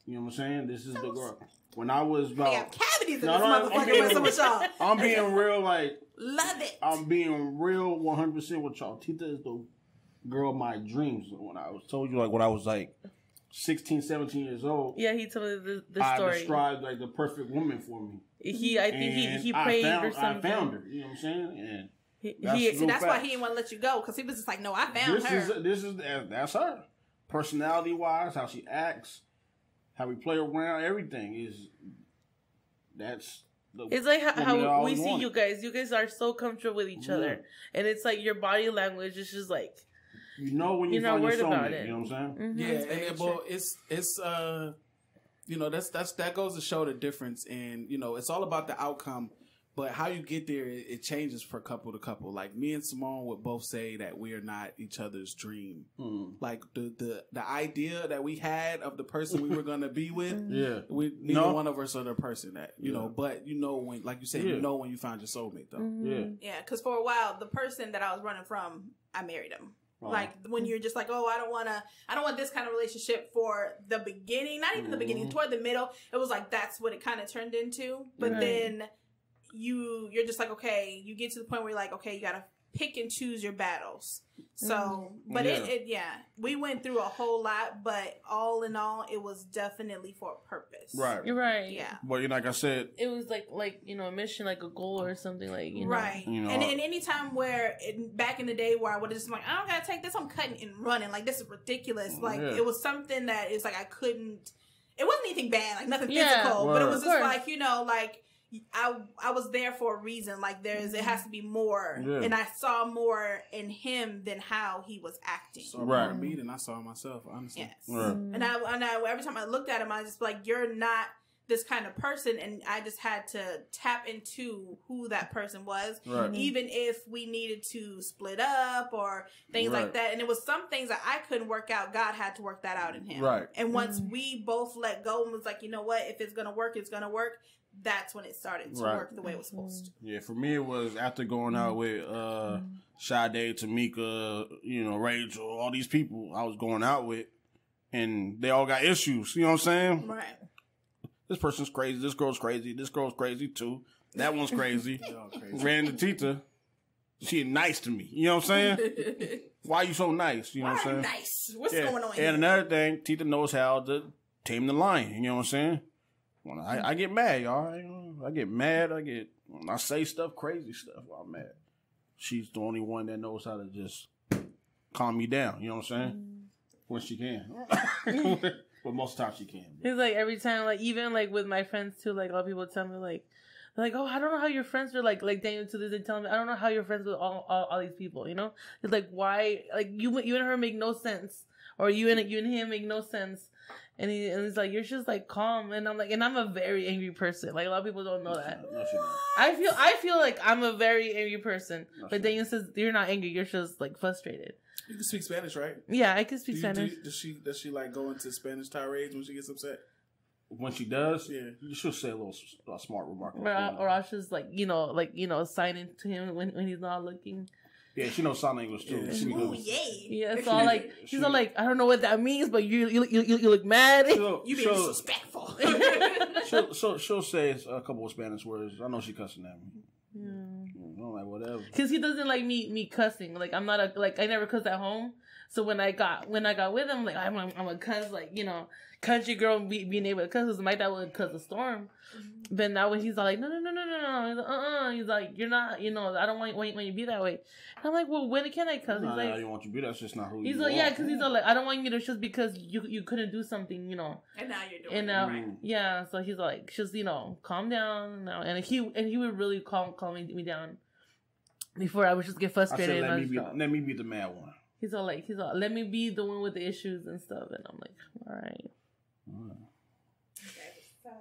You know what I'm saying? This is the girl. When I was about... They have cavities in this motherfucker with y'all. I'm being real, like... Love it. I'm being real 100% with y'all. Tita is the girl of my dreams. When I told you, like, when I was, like, 16, 17 years old. Yeah, he told me the story. I described, like, the perfect woman for me. I think he prayed or something. I found her. You know what I'm saying? And that's why he didn't want to let you go, because he was just like, no, I found her. That's her. Personality-wise, how she acts, how we play around, everything is... It's like how we see you guys. You guys are so comfortable with each other. And it's like your body language is just like... You know when you're not worried about it. You know what I'm saying? Yeah, it's you know, that goes to show the difference, and you know, it's all about the outcome, but how you get there, it changes for couple to couple. Like me and Simone would both say that we are not each other's dream. Like the idea that we had of the person we were gonna be with, neither one of us are the person that you know. But you know when, like you said, you know when you found your soulmate though. Yeah, because for a while, the person that I was running from, I married him. Like when you're just like, oh, I don't want this kind of relationship for the beginning, not even the beginning, toward the middle. It was like, that's what it kind of turned into. But then you're just like, okay, you get to the point where you're like, okay, you got to pick and choose your battles. So, but we went through a whole lot, but all in all, it was definitely for a purpose. Right. You're right. Yeah. But like I said, it was like you know, a mission, like a goal or something, like you know. Right. You know, and any time where back in the day where I would have just been like, I don't gotta take this, I'm cutting and running. Like, this is ridiculous. Like it was something that is like I couldn't. It wasn't anything bad, like nothing physical, but it was just like, you know, like. I was there for a reason. Like it has to be more, and I saw more in him than how he was acting. So me, and I saw myself. Honestly, yes. Right. And I every time I looked at him, I was just like, you're not this kind of person, and I just had to tap into who that person was, Right. even if we needed to split up or things Right. like that. And it was some things that I couldn't work out. God had to work that out in him. Right. And once we both let go and was like, you know what, if it's gonna work, it's gonna work. That's when it started to Right. work the way it was supposed to. Yeah, for me it was after going out with Sade, Tamika, Rachel, all these people I was going out with, and they all got issues. You know what I'm saying? Right. This person's crazy. This girl's crazy. This girl's crazy too. That one's crazy. crazy. Ran to Tita. She nice to me. You know what I'm saying? Why you so nice? You know what I'm saying? Nice. What's going on here? And another thing, Tita knows how to tame the lion. You know what I'm saying? When I get mad, y'all. I get mad. I say stuff, crazy stuff while I'm mad. She's the only one that knows how to just calm me down. You know what I'm saying? When she can. But most of the time she can. It's like every time, like even like with my friends too, like a lot of people tell me like, they're like, oh, I don't know how your friends are like Danyo Tita, they tell me, I don't know how you're friends with all these people, you know? It's like, why, like you and her make no sense. Or you and him make no sense. And he's like, you're just like calm. And I'm like, and I'm a very angry person. Like a lot of people don't know that. No, she not. I feel like I'm a very angry person. No, But Daniel says you're not angry, you're just like frustrated. You can speak Spanish, right? Yeah, I can speak Spanish. Does she like go into Spanish tirades when she gets upset? When she does, Yeah. you should say a little smart remark. Or I'll just like, signing to him when he's not looking. Yeah, she knows sign language too. Yeah. She be Ooh, good. yay. Yeah, it's all like, he's all like, I don't know what that means, but you look mad. She'll, You being she'll, disrespectful. she'll say a couple of Spanish words. I know she cussing at me. I'm like, whatever. Cause he doesn't like me cussing. Like I'm not I never cuss at home. So when I got with him, like I'm a cuss, like, country girl being able to cuss. Cause my dad would cuss a storm. But now when he's all like, no. He's like, he's like, you're not, I don't want you to be that way. And I'm like, well, when can I cuss? No, He's like, I didn't want you to be. That's just not who he's you like, are. yeah, cause he's all like, I don't want you to just because you couldn't do something, And now you're doing And it. Right. yeah, so he's like, just calm down now. And he would really calm me down. Before I would just get I frustrated. said, and let me be the mad one. He's all, let me be the one with the issues and stuff. And I'm like, all right. Okay, so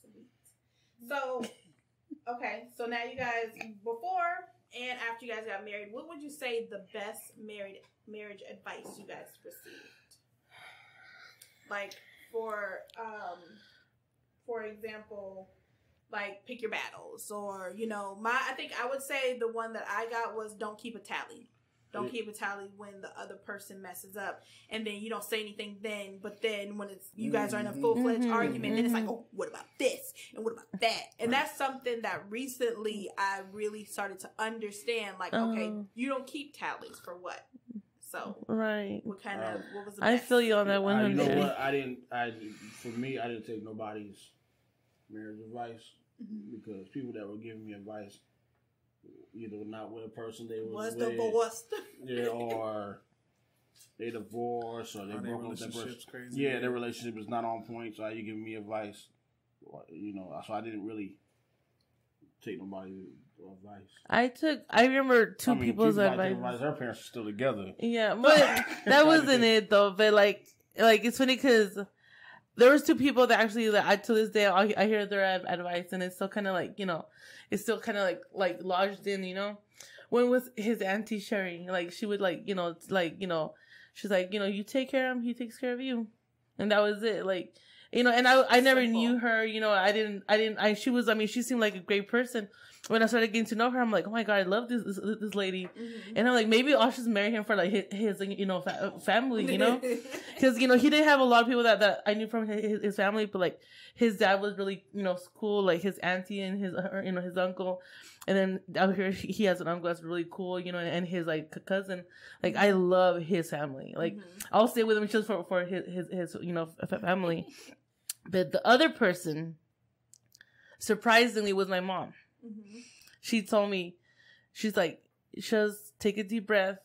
sweet. So, okay, so now you guys, before and after you guys got married, what would you say the best marriage advice you guys received? Like, for example, like pick your battles, or I think I would say the one that I got was don't keep a tally. Don't keep a tally when the other person messes up, and then you don't say anything then. But then when it's you guys are in a full-fledged argument, then it's like, oh, what about this and what about that? And that's something that recently I really started to understand. Like, okay, you don't keep tallies for what? So right, what was the I best? feel you on that one. You know what? I didn't take nobody's marriage advice because people that were giving me advice either were not with a person they was with, divorced. yeah, or they divorced, or they broke up with that person. Crazy. Yeah, their relationship is not on point. So how you giving me advice? So I didn't really take nobody's advice. I remember two people's advice. Her parents are still together. Yeah, but that wasn't it though. But like it's funny because there was two people that actually, to this day, I hear their advice, and it's still kind of like, it's still kind of like lodged in, One was his auntie Sherry. Like, she would she's like, you take care of him, he takes care of you. And that was it. Like, and I never knew her, she seemed like a great person. When I started getting to know her, I'm like, oh my God, I love this lady. Mm-hmm. And I'm like, maybe I'll just marry him for like his family, Cause, he didn't have a lot of people that I knew from his family, but like his dad was really, cool, like his auntie and his uncle. And then out here, he has an uncle that's really cool, and his like cousin. Like, I love his family. Like, I'll stay with him just for his family. But the other person, surprisingly, was my mom. Mm-hmm. She told me, she's like, just take a deep breath.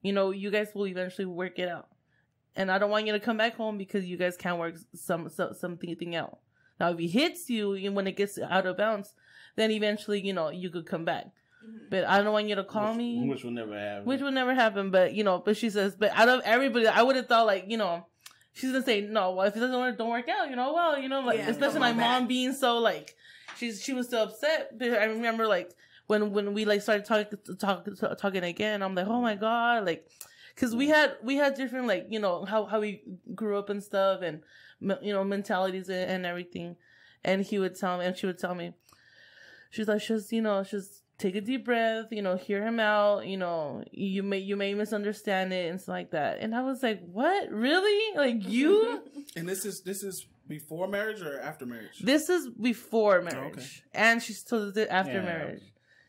You guys will eventually work it out. And I don't want you to come back home because you guys can't work something out. Now, if he hits you when it gets out of bounds, then eventually, you could come back. Mm-hmm. But I don't want you to call me. Which will never happen. But, but she says, but out of everybody, I would have thought like, she's gonna say no. Well, if it doesn't work, don't work out. Like especially my mom being so like she was so upset. But I remember like when we like started talking again. I'm like, oh my god, like because we had different like how we grew up and stuff and mentalities and everything. And he would tell me, and she would tell me, she's like, just take a deep breath, hear him out, you may misunderstand it and stuff like that. And I was like, what? Really? Like you? And this is before marriage or after marriage? This is before marriage. Oh, okay. And she still did it after marriage.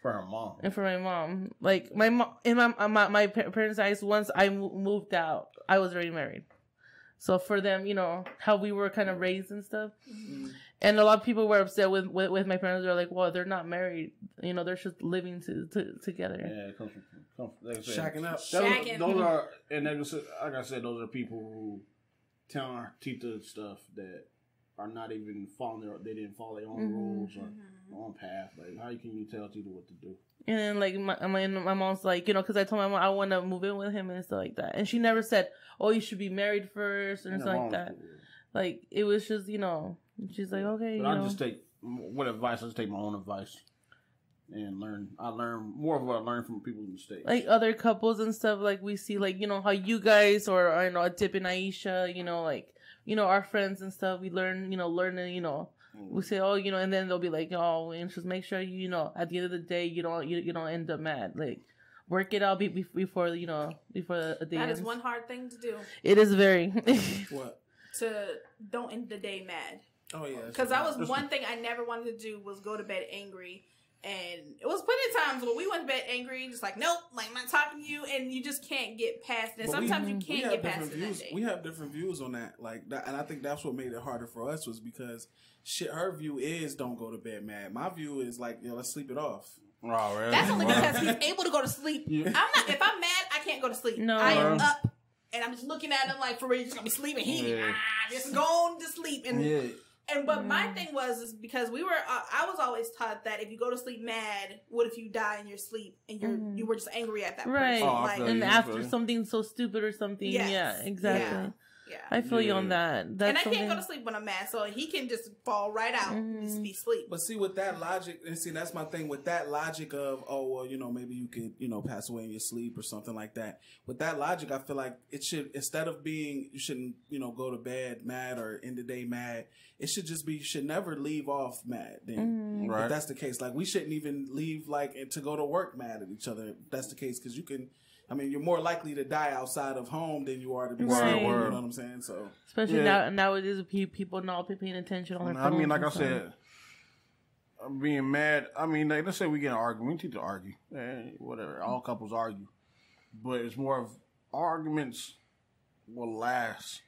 For her mom. And for my mom. Like my mom, in my parents' eyes, once I moved out, I was already married. So for them, how we were kind of raised and stuff. Mm-hmm. And a lot of people were upset with my parents. They're like, well, they're not married. They're just living together. Yeah, it comes from like I said, shacking up. Those are, and like I said, those are people who tell Tita stuff that are not even they didn't follow their own rules or their own path. Like, how can you tell Tita what to do? And then, like, my mom's like, because I told my mom I want to move in with him and stuff like that. And she never said, oh, you should be married first or something like that. Like, it was just, she's like, okay, But I just take, what advice? I just take my own advice and learn. I learn more of what I learn from people's mistakes. Like, other couples and stuff, like, we see, like, how you guys or, Tip and Aisha, like, our friends and stuff, we learn, we say, oh, and then they'll be like, oh, and just make sure, at the end of the day, you don't end up mad. Like, work it out before the day That ends. is one hard thing to do. It is very. What? To don't end the day mad. Oh, yeah. Because that was one thing I never wanted to do was go to bed angry. And it was plenty of times when we went to bed angry, just like, nope, like, I'm not talking to you, and you just can't get past it. Sometimes you can't get past it that day. We have different views on that. Like that, and I think that's what made it harder for us was because her view is don't go to bed mad. My view is like, let's sleep it off. Oh, really? That's only because he's able to go to sleep. Yeah. If I'm mad, I can't go to sleep. No. I am up, and I'm just looking at him like, for real, you're just going to be sleeping. Just going to sleep. But my thing was because we were, I was always taught that if you go to sleep mad, what if you die in your sleep and you were just angry at that right. person? And after something so stupid or something, yeah, exactly. Yeah. I feel you on that. That's and I can't go to sleep when I'm mad, so he can just fall right out and just be asleep. But see, with that logic, and see, that's my thing. With that logic of, oh, well, maybe you could, pass away in your sleep or something like that. With that logic, I feel like it should, instead of being, you shouldn't, go to bed mad or end the day mad. It should just be, you should never leave off mad. Then, right. If that's the case, like we shouldn't even leave to go to work mad at each other. If that's the case, because you can. I mean, you're more likely to die outside of home than you are to be right. sick. You know what I'm saying? So, especially nowadays, people not paying attention on their phones. I mean, like I said, being mad. I mean, like, let's say we get an argument. We need to argue. Whatever. All couples argue, but it's more of arguments will last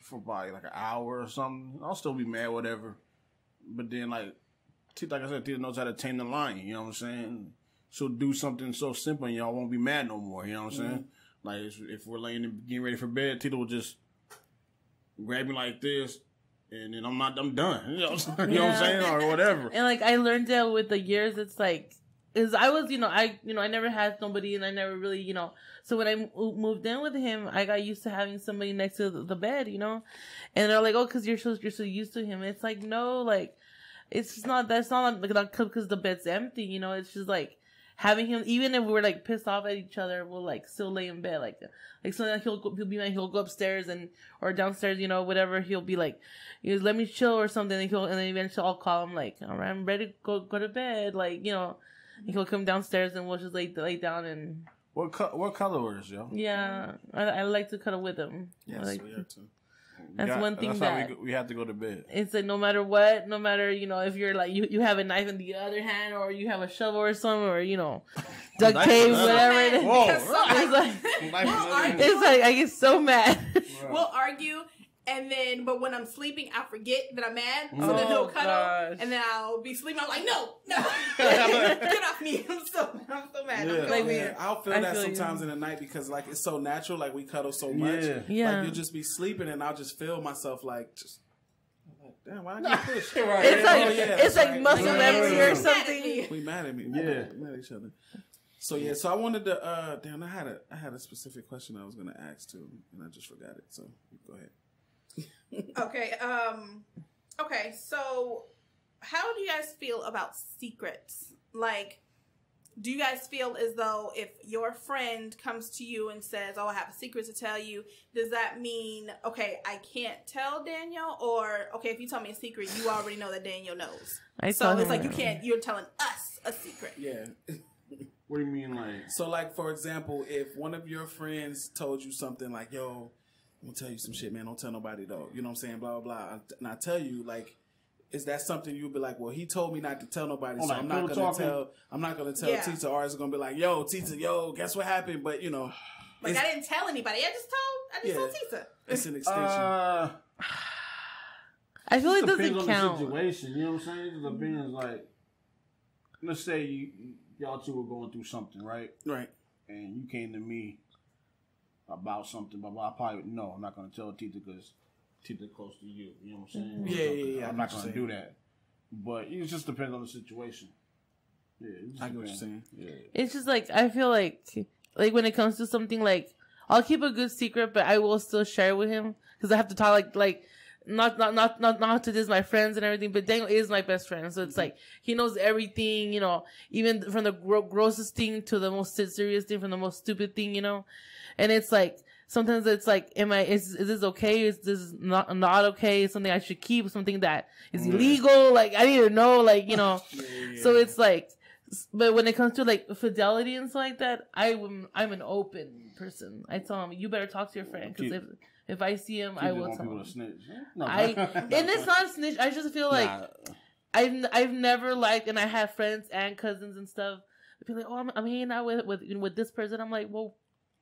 for probably like an hour or something. I'll still be mad, whatever. But then, like I said, Tita knows how to tame the lion. You know what I'm saying? She'll do something so simple and y'all won't be mad no more. You know what I'm saying? Like, if we're getting ready for bed, Tita will just grab me like this, and then I'm done. You know what I'm saying? Or whatever. And, like, I learned that with the years, it's like, is I was, I never had somebody, and I never really, so when I moved in with him, I got used to having somebody next to the bed, and they're like, oh, because you're so used to him. It's like, no, like, it's not, that's not like, because the bed's empty, it's just like, having him, even if we're like pissed off at each other, we'll like still lay in bed, like so he'll go upstairs or downstairs, whatever. He'll be like, let me chill or something, and then eventually I'll call him like, all right, I'm ready to go to bed, like and he'll come downstairs and we'll just lay down and. What color is yo? Yeah, I like to cuddle with him. Yes, we are too. That's one thing that's we have to go to bed. It's like no matter what, no matter if you're like you have a knife in the other hand or you have a shovel or something or duct tape, whatever it is. Whoa. It's like I get so mad. We'll argue. And then, but when I'm sleeping, I forget that I'm mad. So then he'll cuddle, and then I'll be sleeping. I'm like, no, get off me! I'm so mad. Yeah. I'll feel that sometimes in the night because like it's so natural. Like we cuddle so much. Yeah. Like you'll just be sleeping, and I'll just feel myself like just. Damn, why did I get this? It's like muscle memory or something. We mad at me. Yeah, we mad at each other. So yeah, so I wanted to. Damn, I had a specific question I was gonna ask too, and I just forgot it. So go ahead. Okay. Okay. So, how do you guys feel about secrets? Like, do you guys feel as though if your friend comes to you and says, "Oh, I have a secret to tell you," does that mean, okay, I can't tell Daniel, or okay, if you tell me a secret, you already know that Daniel knows. So it's like you're telling us a secret. Yeah. What do you mean, like? So, like, for example, if one of your friends told you something like, yo, I'm going to tell you some shit, man. Don't tell nobody, though. You know what I'm saying? Blah, blah, blah. And I tell you, like, is that something you'd be like, well, he told me not to tell nobody, so I'm not going to tell Tita, or is it going to be like, yo, Tita, yo, guess what happened? But, you know. Like, I didn't tell anybody. I just told Tita. It's an extension. I feel like it doesn't count. On the situation, you know what I'm saying? The thing is, like, let's say y'all two were going through something, right? Right. And you came to me about something, but I probably I'm not going to tell Tita because Tita close to you. You know what I'm saying? Yeah. I'm not going to do that. But it just depends on the situation. Yeah, I get what you're saying. Yeah. It's just like, I feel like when it comes to something, like, I'll keep a good secret, but I will still share it with him because I have to talk like. Not to diss my friends and everything, but Daniel is my best friend. So it's like, he knows everything, you know, even from the grossest thing to the most serious thing, from the most stupid thing, you know? And it's like, sometimes it's like, is this okay? Is this not okay? Is something I should keep? Something that is illegal? Like, I need to know, like, you know? So it's like, but when it comes to like fidelity and stuff like that, I'm an open person. I tell him, you better talk to your friend, because if I see him, I will tell him. Snitch. No. And it's not snitch. I just feel like I've never liked, and I have friends and cousins and stuff. They be like, oh, I'm hanging out with this person. I'm like, well,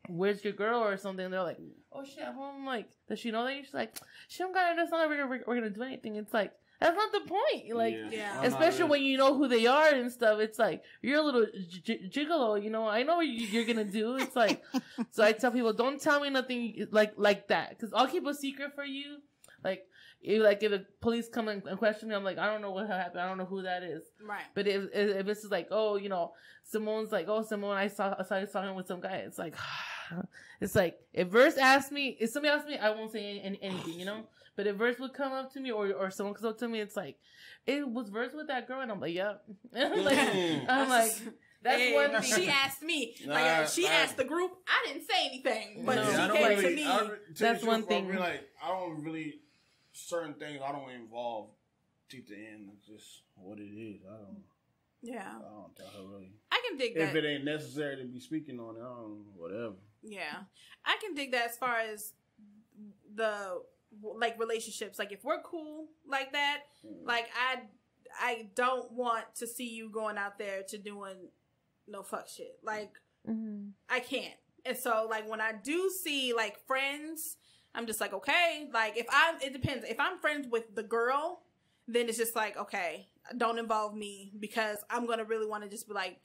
where's your girl or something? And they're like, oh shit, I'm home. I'm like, does she know that? She's like, she don't got it. It's not like we're gonna do anything. It's like, that's not the point. Like, especially when you know who they are and stuff. It's like, you're a little gigolo, you know. I know what you're gonna do. It's like, so I tell people, don't tell me nothing like that, because I'll keep a secret for you. Like if the police come and question me, I'm like, I don't know what happened. I don't know who that is. Right. But if it's just like, oh, you know, Simone's like, oh, Simone, I saw you talking with some guy. It's like, if Verse asks me, if somebody asks me, I won't say anything, you know. But if Verse would come up to me, or someone comes up to me, it's like, it was Verse with that girl, and I'm like, yep. I'm like, that's one thing. She asked me. She asked the group. I didn't say anything, but she came to me. That's one thing. I don't really, certain things I don't involve Tita in. It's just what it is. I don't tell her really. I can dig that. If it ain't necessary to be speaking on it, whatever. Yeah. I can dig that as far as the, like, relationships. Like, if we're cool like that, like, I don't want to see you going out there to doing no fuck shit. Like, I can't. And so, like, when I do see, like, friends, I'm just like, okay. Like, it depends. If I'm friends with the girl, then it's just like, okay, don't involve me, because I'm going to really want to just be like,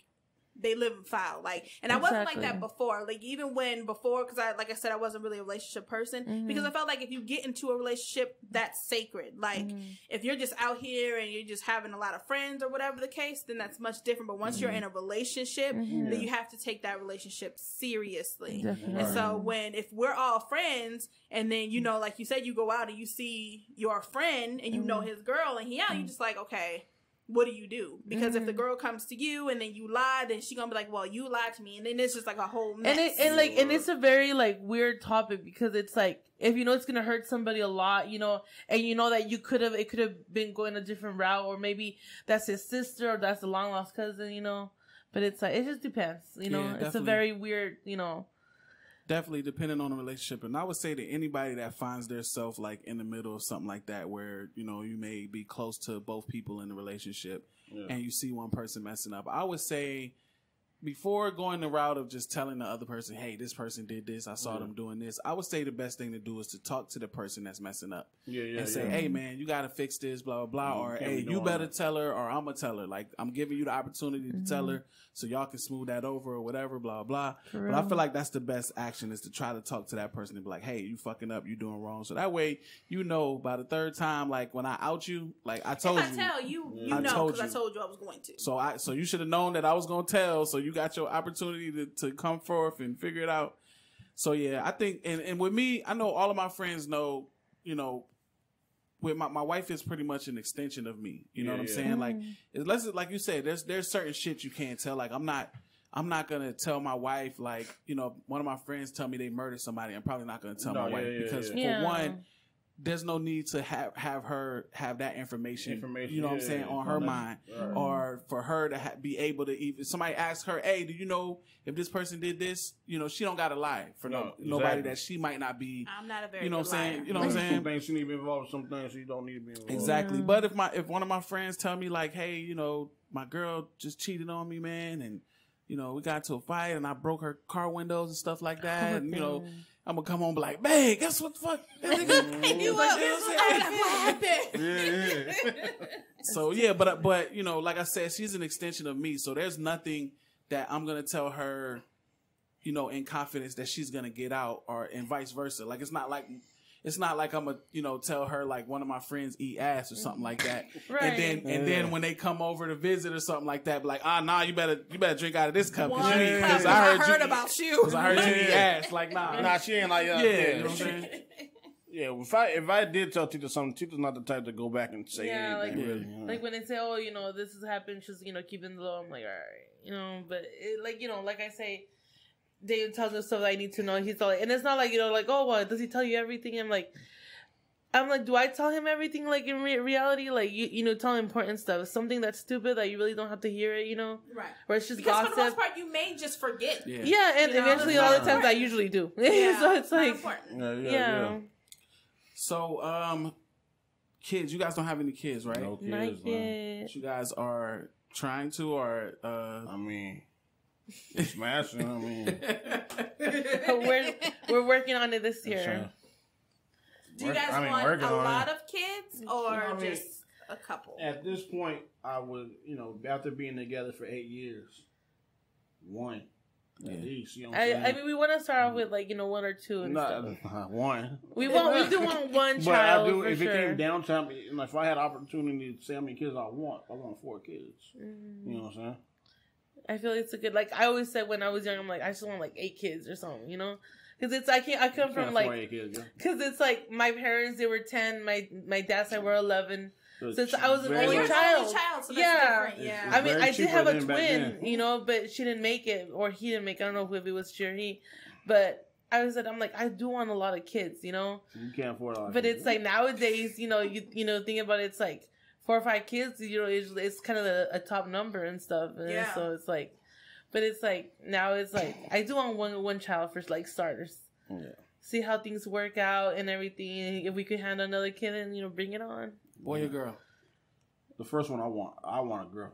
they live in foul. Like, and I wasn't like that before. Like, even because like I said, I wasn't really a relationship person, because I felt like if you get into a relationship, that's sacred. Like, if you're just out here and you're just having a lot of friends or whatever the case, then that's much different. But once you're in a relationship, then you have to take that relationship seriously. And so if we're all friends, and then, you know, like you said, you go out and you see your friend and you know his girl, and you're just like, okay, what do you do? Because if the girl comes to you and then you lie, then she gonna be like, well, you lied to me. And then it's just like a whole mess. And it's a very like weird topic, because it's like, if you know it's gonna hurt somebody a lot, you know, and you know that it could have been going a different route, or maybe that's his sister, or that's a long lost cousin, you know. But it's like, it just depends, you know. It's a very weird, you know. Definitely depending on the relationship. And I would say that anybody that finds themselves like in the middle of something like that, where, you know, you may be close to both people in the relationship and you see one person messing up, I would say, before going the route of just telling the other person, hey, this person did this, I saw them doing this, I would say the best thing to do is to talk to the person that's messing up. And say, hey, man, you got to fix this, blah, blah, blah. Or, hey, you better tell her, or I'm going to tell her. Like, I'm giving you the opportunity to tell her so y'all can smooth that over or whatever, blah, blah. But I feel like that's the best action, is to try to talk to that person and be like, hey, you fucking up, you doing wrong. So that way, you know, by the third time, like, when I out you, like, I told you. If I tell you, you know, because I told you I was going to. So you should have known that I was going to tell, so you got your opportunity to come forth and figure it out. So yeah, I think, and with me, I know all of my friends know, with my wife is pretty much an extension of me. You know what I'm saying? Like, like you said, there's certain shit you can't tell. Like, I'm not gonna tell my wife, like, one of my friends tell me they murdered somebody. I'm probably not gonna tell my wife because for one, there's no need to have her have that information you know what I'm saying, on her mind, or for her to be able to even somebody asks her, hey, do you know if this person did this? She don't gotta lie for nobody that she might not be. I'm not a very you know good what I'm saying. liar. You know what I'm saying. Some things she need to be involved. Some things she don't need to be involved. Exactly. But if one of my friends tell me like, hey, my girl just cheated on me, man, and we got into a fight and I broke her car windows and stuff like that, and I'm gonna come home and be like, babe, guess what the fuck? So yeah, but like I said, she's an extension of me. So there's nothing that I'm gonna tell her, in confidence that she's gonna get out, or and vice versa. Like it's not like I'm gonna tell her like one of my friends eat ass or something like that. Right. And then when they come over to visit or something like that, be like, nah, you better drink out of this cup because I heard about you. Because I heard you eat ass. Like, nah. Nah, she ain't like, you know what I'm saying? Yeah, if I did tell Tita something, Tita's not the type to go back and say anything. Really, like when they say, oh, this has happened, just, keeping low, I'm like, all right, but it, like I say, Dave tells me stuff that I need to know. He's all like, and it's not like, like, oh, well, does he tell you everything? I'm like, do I tell him everything? Like in reality, like tell him important stuff. Something that's stupid that you really don't have to hear it, right? Or it's just because gossip. for the most part, you may just forget. Yeah, and eventually, all the times I usually do. Yeah, so it's like, yeah. So, kids, you guys don't have any kids, right? No kids, not yet. You guys are trying to, or I mean. Smashing, I mean. we're working on it this year. Do you guys want a lot of kids or just a couple? At this point, I would, after being together for 8 years, one. At least, I mean, we want to start off with like 1 or 2 and stuff. One. We do want one child. But I do. For if sure. it came down to if I had opportunity to say how many kids I want 4 kids. Mm-hmm. You know what I'm saying? I feel it's a good, like I always said when I was young, I'm like, I just want like 8 kids or something, because it's I come from like, because it's like my parents, they were 10, my dad's side were 11. Since I was an only child, so that's different. Yeah, I mean, I did have a twin, but she didn't make it, or he didn't make it. I don't know if it was she or he, but I'm like, I do want a lot of kids, You can't afford a lot. But it's like nowadays, you think about it, it's like 4 or 5 kids, it's kind of a top number and stuff. And so it's like, but it's like, now it's like, I do want one child for like starters. Yeah. See how things work out and everything. If we could handle another kid and, bring it on. Boy or girl? The first one I want a girl.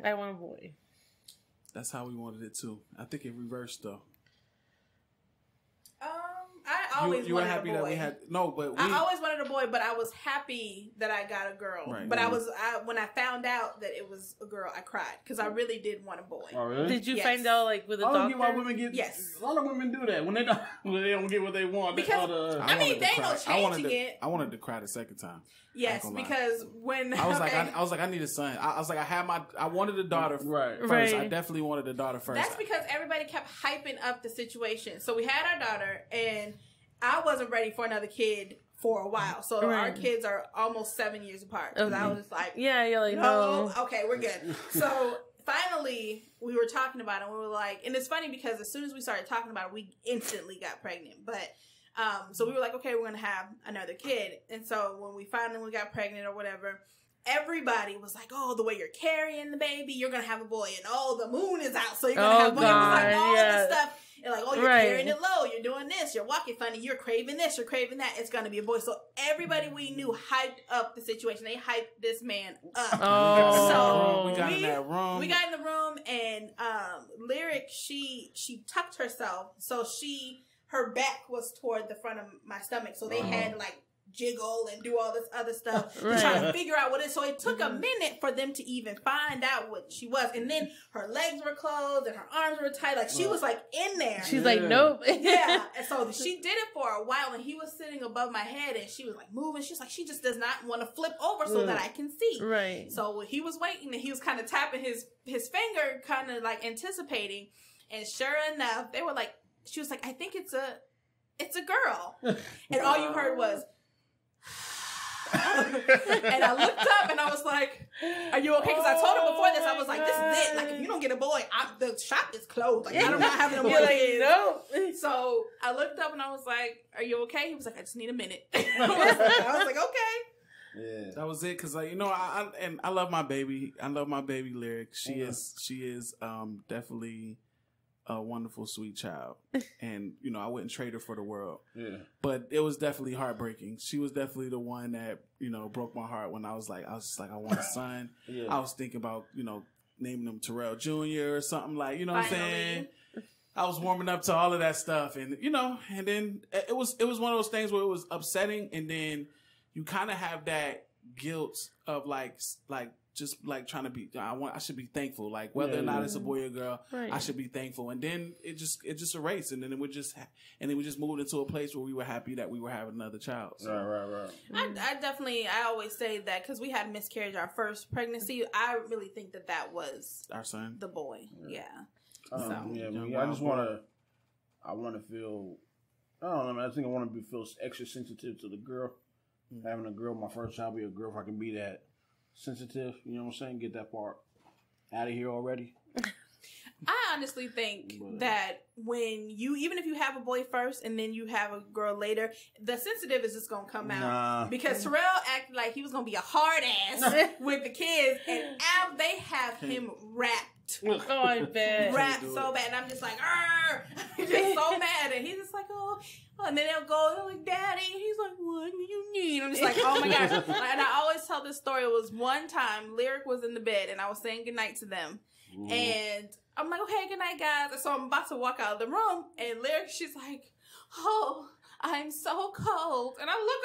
I want a boy. That's how we wanted it too. I think it reversed though. I always you were wanted happy a boy. That we had I always wanted a boy, but I was happy that I got a girl. Right. But when I found out that it was a girl, I cried because I really did want a boy. Oh, really? Did you find out like with a doctor? I don't get why women get. Yes. A lot of women do that when they don't get what they want. Because they ain't no changing it. I wanted to cry the second time. Yes, because when I was like, I need a son. I was like, I wanted a daughter first. Right. I definitely wanted a daughter first. That's because everybody kept hyping up the situation. So we had our daughter, and I wasn't ready for another kid for a while. So our kids are almost 7 years apart. So I was just like, you're like, no. Okay, we're good. So finally, we were talking about it. And we were like, and it's funny because as soon as we started talking about it, we instantly got pregnant. But so we were like, okay, we're going to have another kid. And so when we finally got pregnant or whatever, everybody was like, oh, the way you're carrying the baby, you're going to have a boy. And oh, the moon is out, so you're going to have a boy. It was like all this stuff. And like, oh, you're carrying it low. You're doing this. You're walking funny. You're craving this. You're craving that. It's going to be a boy. So everybody we knew hyped up the situation. They hyped this man up. Oh. So we got in that room. We got in the room, and Lyric, she tucked herself. So her back was toward the front of my stomach. So they had to like jiggle and do all this other stuff Right. to try to figure out what it is. So it took a minute for them to even find out what she was. And then her legs were closed and her arms were tight. Like she was like in there. She's like, nope. Yeah. And so she did it for a while and he was sitting above my head and she was like moving. She's like, she just does not want to flip over so that I can see. Right. So he was waiting and he was kind of tapping his finger, kind of like anticipating. And sure enough, they were like, she was like, I think it's a girl. And all you heard was, and I looked up and I was like, are you okay? Because I told her before this, I was like, this is it. Like, if you don't get a boy, the shop is closed. Like, I'm not having a boy. Like, no. So I looked up and I was like, are you okay? He was like, I just need a minute. I was like, okay. Yeah. That was it, cause like, you know, I love my baby. I love my baby Lyric. She is definitely a wonderful, sweet child, and you know, I wouldn't trade her for the world. Yeah. But it was definitely heartbreaking. She was definitely the one that, you know, broke my heart when I was just like, I want a son. Yeah. I was thinking about, you know, naming him Terrell Jr. or something, like, you know what I'm saying? I was warming up to all of that stuff, and you know, and then it was one of those things where it was upsetting, and then you kind of have that guilt of like just like trying to be, I should be thankful, like whether or not it's a boy or girl, Right. I should be thankful. And then it just erased, and then we just moved into a place where we were happy that we were having another child. So. Right. I always say that because we had miscarriage our first pregnancy. I really think that was Our son, the boy. Yeah. I just want to feel, I don't know, man, I think I want to feel extra sensitive to the girl. Having a girl, my first child be a girl, if I can be that sensitive, you know what I'm saying? Get that part out of here already. I honestly think that when even if you have a boy first and then you have a girl later, the sensitive is just going to come out. Because Terrell acted like he was going to be a hard ass with the kids, and now they have him wrapped. Oh, I bet. Wrapped so bad. And I'm just like, just so mad. And he's just like, oh. And then they'll go, they're like, Daddy. And he's like, what do you need? I'm just like, oh my gosh. And I always tell this story. It was one time, Lyric was in the bed and I was saying goodnight to them. Ooh. And I'm like, okay, good night, guys. And so I'm about to walk out of the room. And Lyric, she's like, oh, I'm so cold. And I look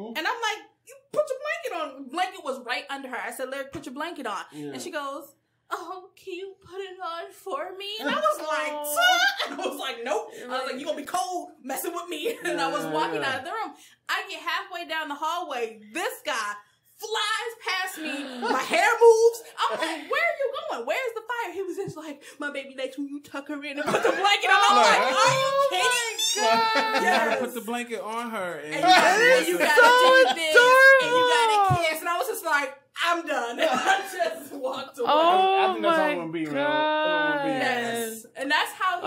over and I'm like, you put your blanket on. The blanket was right under her. I said, Lyric, put your blanket on. Yeah. And she goes, oh, can you put it on for me? And I was like, and I was like, nope. I was like, you're going to be cold messing with me. And I was walking out of the room. I get halfway down the hallway. This guy flies past me. My hair moves. I'm like, where are you going? Where's the fire? He was just like, my baby likes when you tuck her in and put the blanket on. I'm like, are you kidding? Yes. Put the blanket on her. And you gotta do this. And you gotta kiss. And I was just like, I'm done. I just walked away. I think that's how I'm gonna be, man. Yes. And that's how he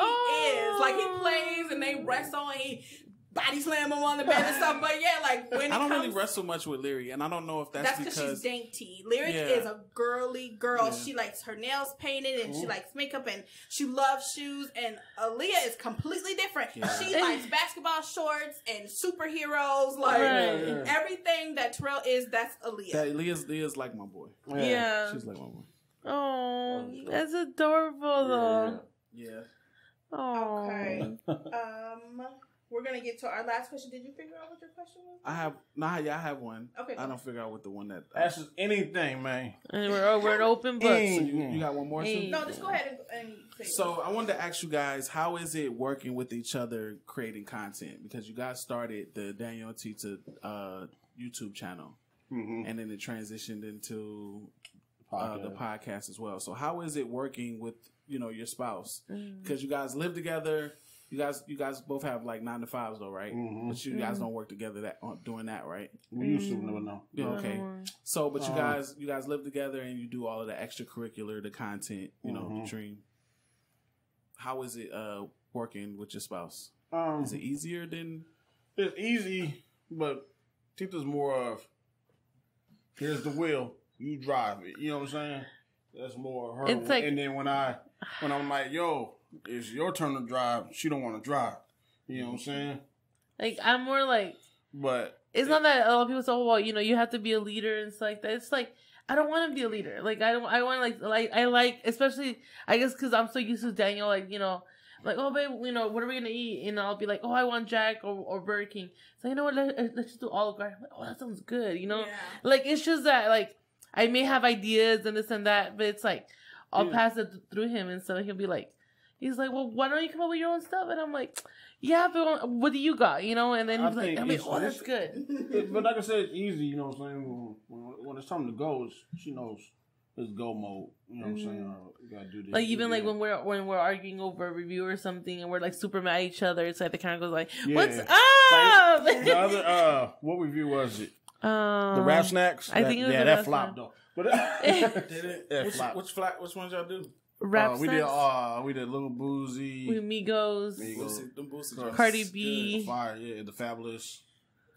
is. Like, he plays and they wrestle and he body slam him on the bed and stuff. But yeah, like when I don't really wrestle much with Lyric, and I don't know if that's because she's dainty. Lyric is a girly girl. Yeah. She likes her nails painted and she likes makeup and she loves shoes. And Aaliyah is completely different. Yeah. She likes basketball shorts and superheroes. Like everything that Terrell is, that's Aaliyah. That Aaliyah's like my boy. Yeah. She's like my boy. Oh, that's adorable though. Yeah. Oh. Okay. We're gonna get to our last question. Did you figure out what your question was? I have one. Okay. I don't figure out what the one that. That's just anything, man. And we're an open book. So you got one more too? No, just go ahead and say it. So I wanted to ask you guys, how is it working with each other creating content? Because you guys started the Danyo Tita YouTube channel, and then it transitioned into the podcast as well. So how is it working with your spouse? Because you guys live together. You guys both have like 9 to 5s though, right? But you guys don't work together doing that, right? We used to, never know. Yeah, okay. So, but you guys live together and you do all of the extracurricular, the content, the dream. How is it working with your spouse? Is it easier than? It's easy, but Tita's more of here's the wheel, you drive it. You know what I'm saying? That's more her. It's like, and then when I'm like, yo, it's your turn to drive, she don't want to drive. You know what I'm saying? Like, I'm more like, but it's not that a lot of people say, well, you have to be a leader and stuff like that. It's like, I don't want to be a leader. Like, I want especially, I guess, because I'm so used to Daniel, like, like, oh babe, you know, what are we gonna eat? And I'll be like, oh, I want Jack or Burger King. So you know what? Let's just do Olive Garden. I'm like, oh, that sounds good. You know, like it's just that like I may have ideas and this and that, but it's like I'll pass it through him, and so he'll be like, he's like, well, why don't you come up with your own stuff? And I'm like, yeah, but what do you got? You know, and then he's like, oh, that's good. But like I said, it's easy. You know what I'm saying? When it's time to go, she knows. It's go mode, you know what I'm saying? You gotta do this. Like even like when we're arguing over a review or something, and we're like super mad at each other. It's like the camera goes like, "What's up?" Like, the other what review was it? The Rap Snacks. I think it was that flopped though. But did it? Which ones y'all do? Rap Snacks. We did Little Boozy. We Migos. Cardi B. Fire, the Fabulous.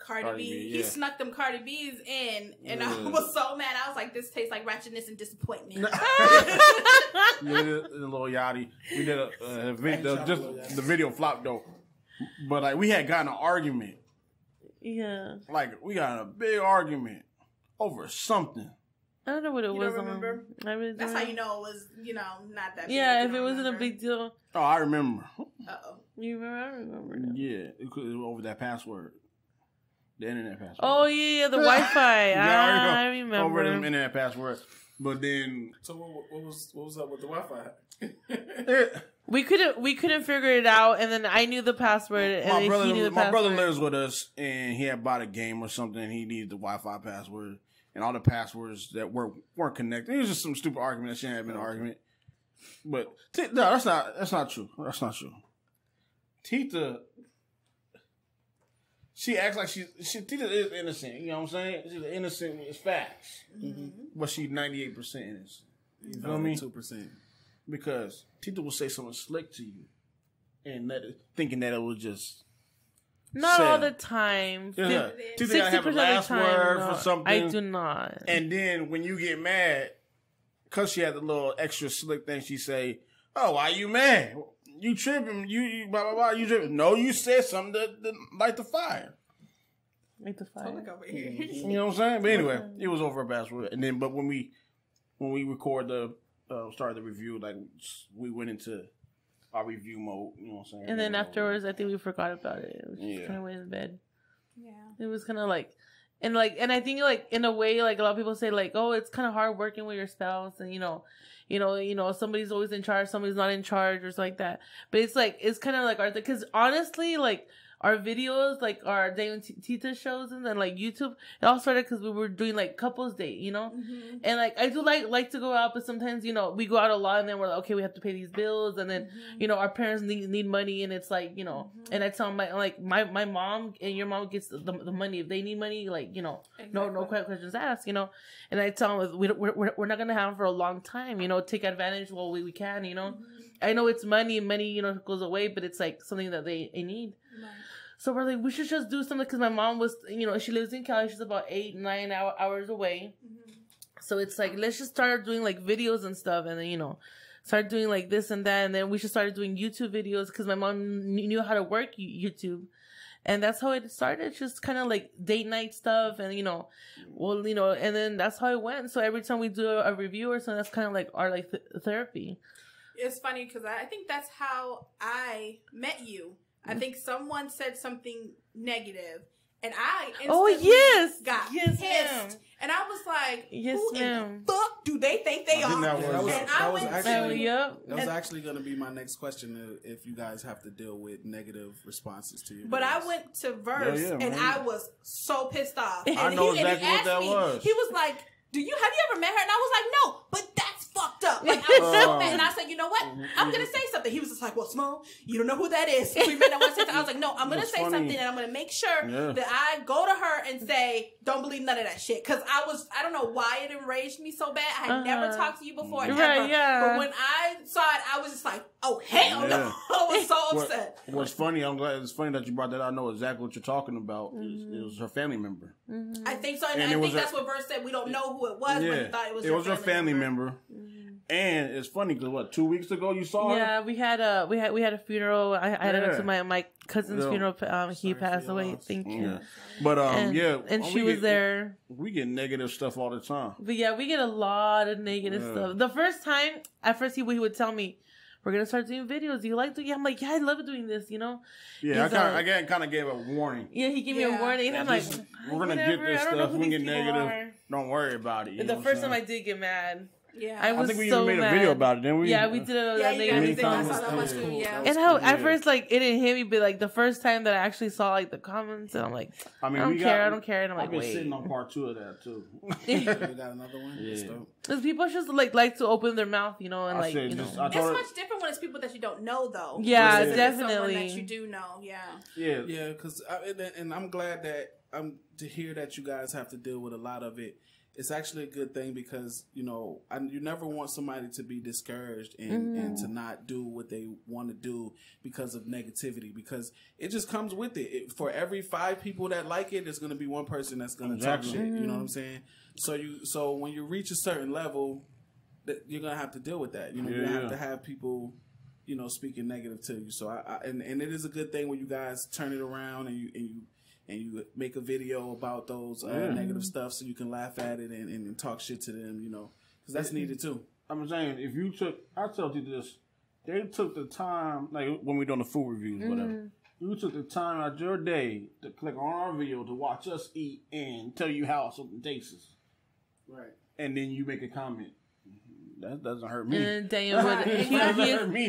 Cardi B. He snuck them Cardi B's in, and I was so mad. I was like, this tastes like ratchetness and disappointment. The Lil Yachty. We did a video, just the video flopped though. But like we had gotten an argument. Yeah. Like we got a big argument over something. I don't know what it was. Don't remember? I really That's how you know it was, not that big. Yeah, if it wasn't a big deal. Oh, I remember. Uh-oh. You remember? I remember now. Yeah, it was over that password. The internet password. Oh, yeah, the Wi-Fi. I remember. Over the internet password. But then... So what was up with the Wi-Fi? We couldn't figure it out, and then I knew the password, and he knew the password. My brother lives with us, and he had bought a game or something, and he needed the Wi-Fi password, and all the passwords that weren't connected. It was just some stupid argument that shouldn't have been an argument. But no, that's not true. That's not true. Tita, she acts like Tita is innocent. You know what I'm saying? She's innocent with facts, but she's 98% innocent. You feel me? 2%. Because Tita will say something slick to you, and thinking that it was just not all the time. Yeah. Tita gotta have a last word for something. I do not. And then when you get mad, because she had the little extra slick thing, she say, "Oh, why you mad? You tripping? You blah blah blah. You tripping? No, you said something to light the fire. Light the fire. Look over here. You know what I'm saying? But anyway, it was over a password. And then, but when we record started the review, like we went into our review mode. You know what I'm saying? And then afterwards, I think we forgot about it. We just kind of went in bed. Yeah. It was kind of like, and I think like in a way, like a lot of people say like, oh, it's kind of hard working with your spouse, and you know, somebody's always in charge, somebody's not in charge, or something like that. But it's like, it's kind of like because honestly, like our videos, like our Danyo Tita shows, and then like YouTube, it all started because we were doing like couples date, you know? Mm-hmm. And like, I do like to go out, but sometimes, you know, we go out a lot and then we're like, okay, we have to pay these bills. And then, you know, our parents need money, and it's like, you know, and I tell my mom and your mom gets the money. If they need money, like, you know, no questions asked, you know? And I tell them, we're not going to have them for a long time, you know, take advantage while we can, you know? I know it's money, you know, goes away, but it's like something that they need. Right. So we're like, we should just do something, because my mom was, you know, she lives in Cali. She's about 8-9 hours away. So it's like, let's just start doing like videos and stuff, and then, you know, start doing like this and that. And then we just started doing YouTube videos because my mom knew how to work YouTube. And that's how it started, just kind of like date night stuff, and, you know, well, you know, and then that's how it went. So every time we do a review or something, that's kind of like our like therapy. It's funny because I think that's how I met you. I think someone said something negative, and I instantly got pissed. Ma'am. And I was like, yes, who in the fuck do they think they are? That was actually going to be my next question, if you guys have to deal with negative responses to you. But I went to Verse, and I was so pissed off. And I know exactly what that was. He was like, have you ever met her? And I was like, no, but that's fucked up. Like, I was so mad. And I said, you know what? I'm going to say something. He was just like, well, Smo, you don't know who that is. We met that one time. I was like, no, I'm going to say something, and I'm going to make sure that I go to her and say, don't believe none of that shit. Because I don't know why it enraged me so bad. I had never talked to you before. Ever. But when I saw it, I was just like, oh, hell no. I was so upset. What's funny, it's funny that you brought that. I know exactly what you're talking about. It was her family member. I think so. And I think that's what Verse said. We don't know who it was, but he thought it was her family member. And it's funny because 2 weeks ago you saw her? Yeah, we had a funeral. I had to go to my cousin's funeral. He passed away. Thank you. Yeah. But and she was there. We get negative stuff all the time. But yeah, we get a lot of negative stuff. The first time, at first he would tell me, we're gonna start doing videos. Do you like doing? I'm like, yeah, I love doing this. You know. Yeah, He's I kind of gave a warning. Yeah, he gave me a warning, and I'm like, we're gonna get whatever, this I don't know stuff. who We these get people negative. are. Don't worry about it. The first time I did get mad. Yeah, I was think we so even made mad. a video about it, didn't we? Yeah, we did a yeah, you guys negative did. I song. saw that one too. Yeah, And how at first, like, it didn't hit me, but like the first time that I actually saw like the comments, and I'm like, I don't care, and I'm I've like, been wait. sitting on part 2 of that too. You got another one? Yeah. Because people just like to open their mouth, you know, and like, you know. it's much different when it's people that you don't know, though. Yeah, versus definitely. someone that you do know. Yeah. Yeah, because and I'm glad that to hear that you guys have to deal with a lot of it. It's actually a good thing because you never want somebody to be discouraged and to not do what they want to do because of negativity, because it just comes with it. For every 5 people that like it, there's going to be one person that's going to talk shit. You know what I'm saying? So when you reach a certain level, that you're going to have to deal with that. You're going to have to have people, speaking negative to you. So and it is a good thing when you guys turn it around and you make a video about those negative stuff so you can laugh at it and talk shit to them, because that's needed too. I'm saying, I tell you this, they took the time, like when we're doing the food reviews, whatever. You took the time out your day to click on our video to watch us eat and tell you how something tastes. Right. And then you make a comment. That doesn't hurt me. And Daniel,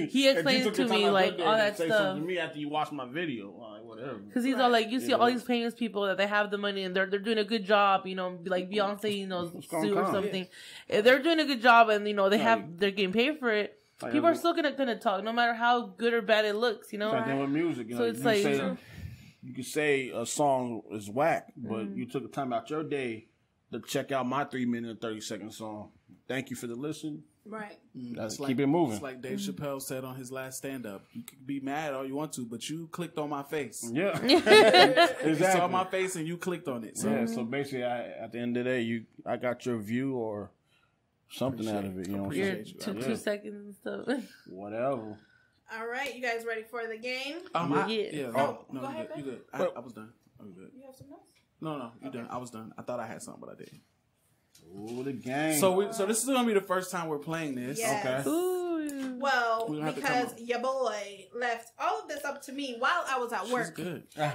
he explains to me like all that stuff. To me after you watch my video, like whatever. Because he's all like, you see all these famous people that they have the money and they're doing a good job, like Beyonce, Sue or something. Yeah. If they're doing a good job and they're getting paid for it. People are still gonna talk, no matter how good or bad it looks, Like with music, so it's like you can say a song is whack, but you took the time out your day to check out my 3-minute and 30-second song. Thank you for the listen. Right. Let's keep it moving. It's like Dave Chappelle said on his last stand-up. You can be mad all you want to, but you clicked on my face. Yeah. Exactly. You saw my face and you clicked on it. So. Yeah, so basically, at the end of the day, I got your view or something out of it. You know what I'm saying? 2 seconds and stuff. Whatever. All right, you guys ready for the game? Yeah. Go No, ahead, you good. I was done. I was good. You have some notes? No, you done. I was done. I thought I had something, but I didn't. Ooh, the game. So this is gonna be the first time we're playing this. Yes. Okay. Ooh. Well, because your boy left all of this up to me while I was at work. She's good. And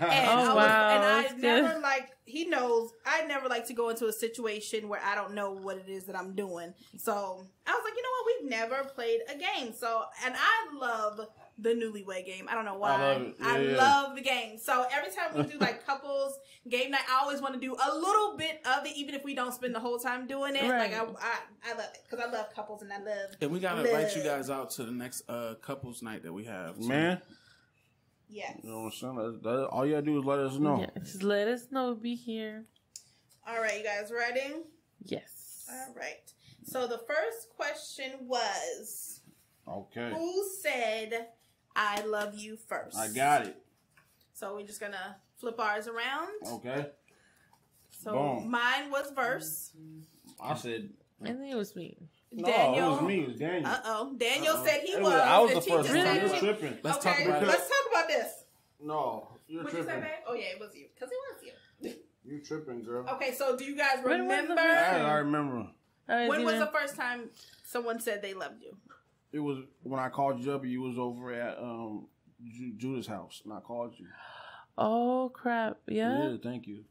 That's never he knows I never like to go into a situation where I don't know what it is that I'm doing. So I was like, you know what? We've never played a game. So, and I love the Newlywed Game. I don't know why. I love the game. So every time we do like couples game night, I always want to do a little bit of it, even if we don't spend the whole time doing it. Right. Like I love it because I love couples and I love. And we gotta invite you guys out to the next couples night that we have. So. Man. Yes. You know what I'm saying? All you gotta do is let us know. Yeah, just let us know. Be here. All right, you guys ready? Yes. All right. So the first question was, Okay. who said I love you first? I got it. So we're just gonna flip ours around. Okay. So Boom. mine was verse. I said. I think it was me. Daniel. It was me. It was Daniel. Daniel said he was. I was the and first Tita one. said You're she- tripping. Let's talk Okay, about it. let's talk about this. No, you're What'd you say, tripping. babe? Oh yeah, it was you. Because it was you. You're tripping, girl. Okay, so do you guys When was the remember? first I remember. When was the first time someone said they loved you? It was when I called you up. You was over at Judah's house, and I called you. Oh crap! Yeah. Yeah, thank you.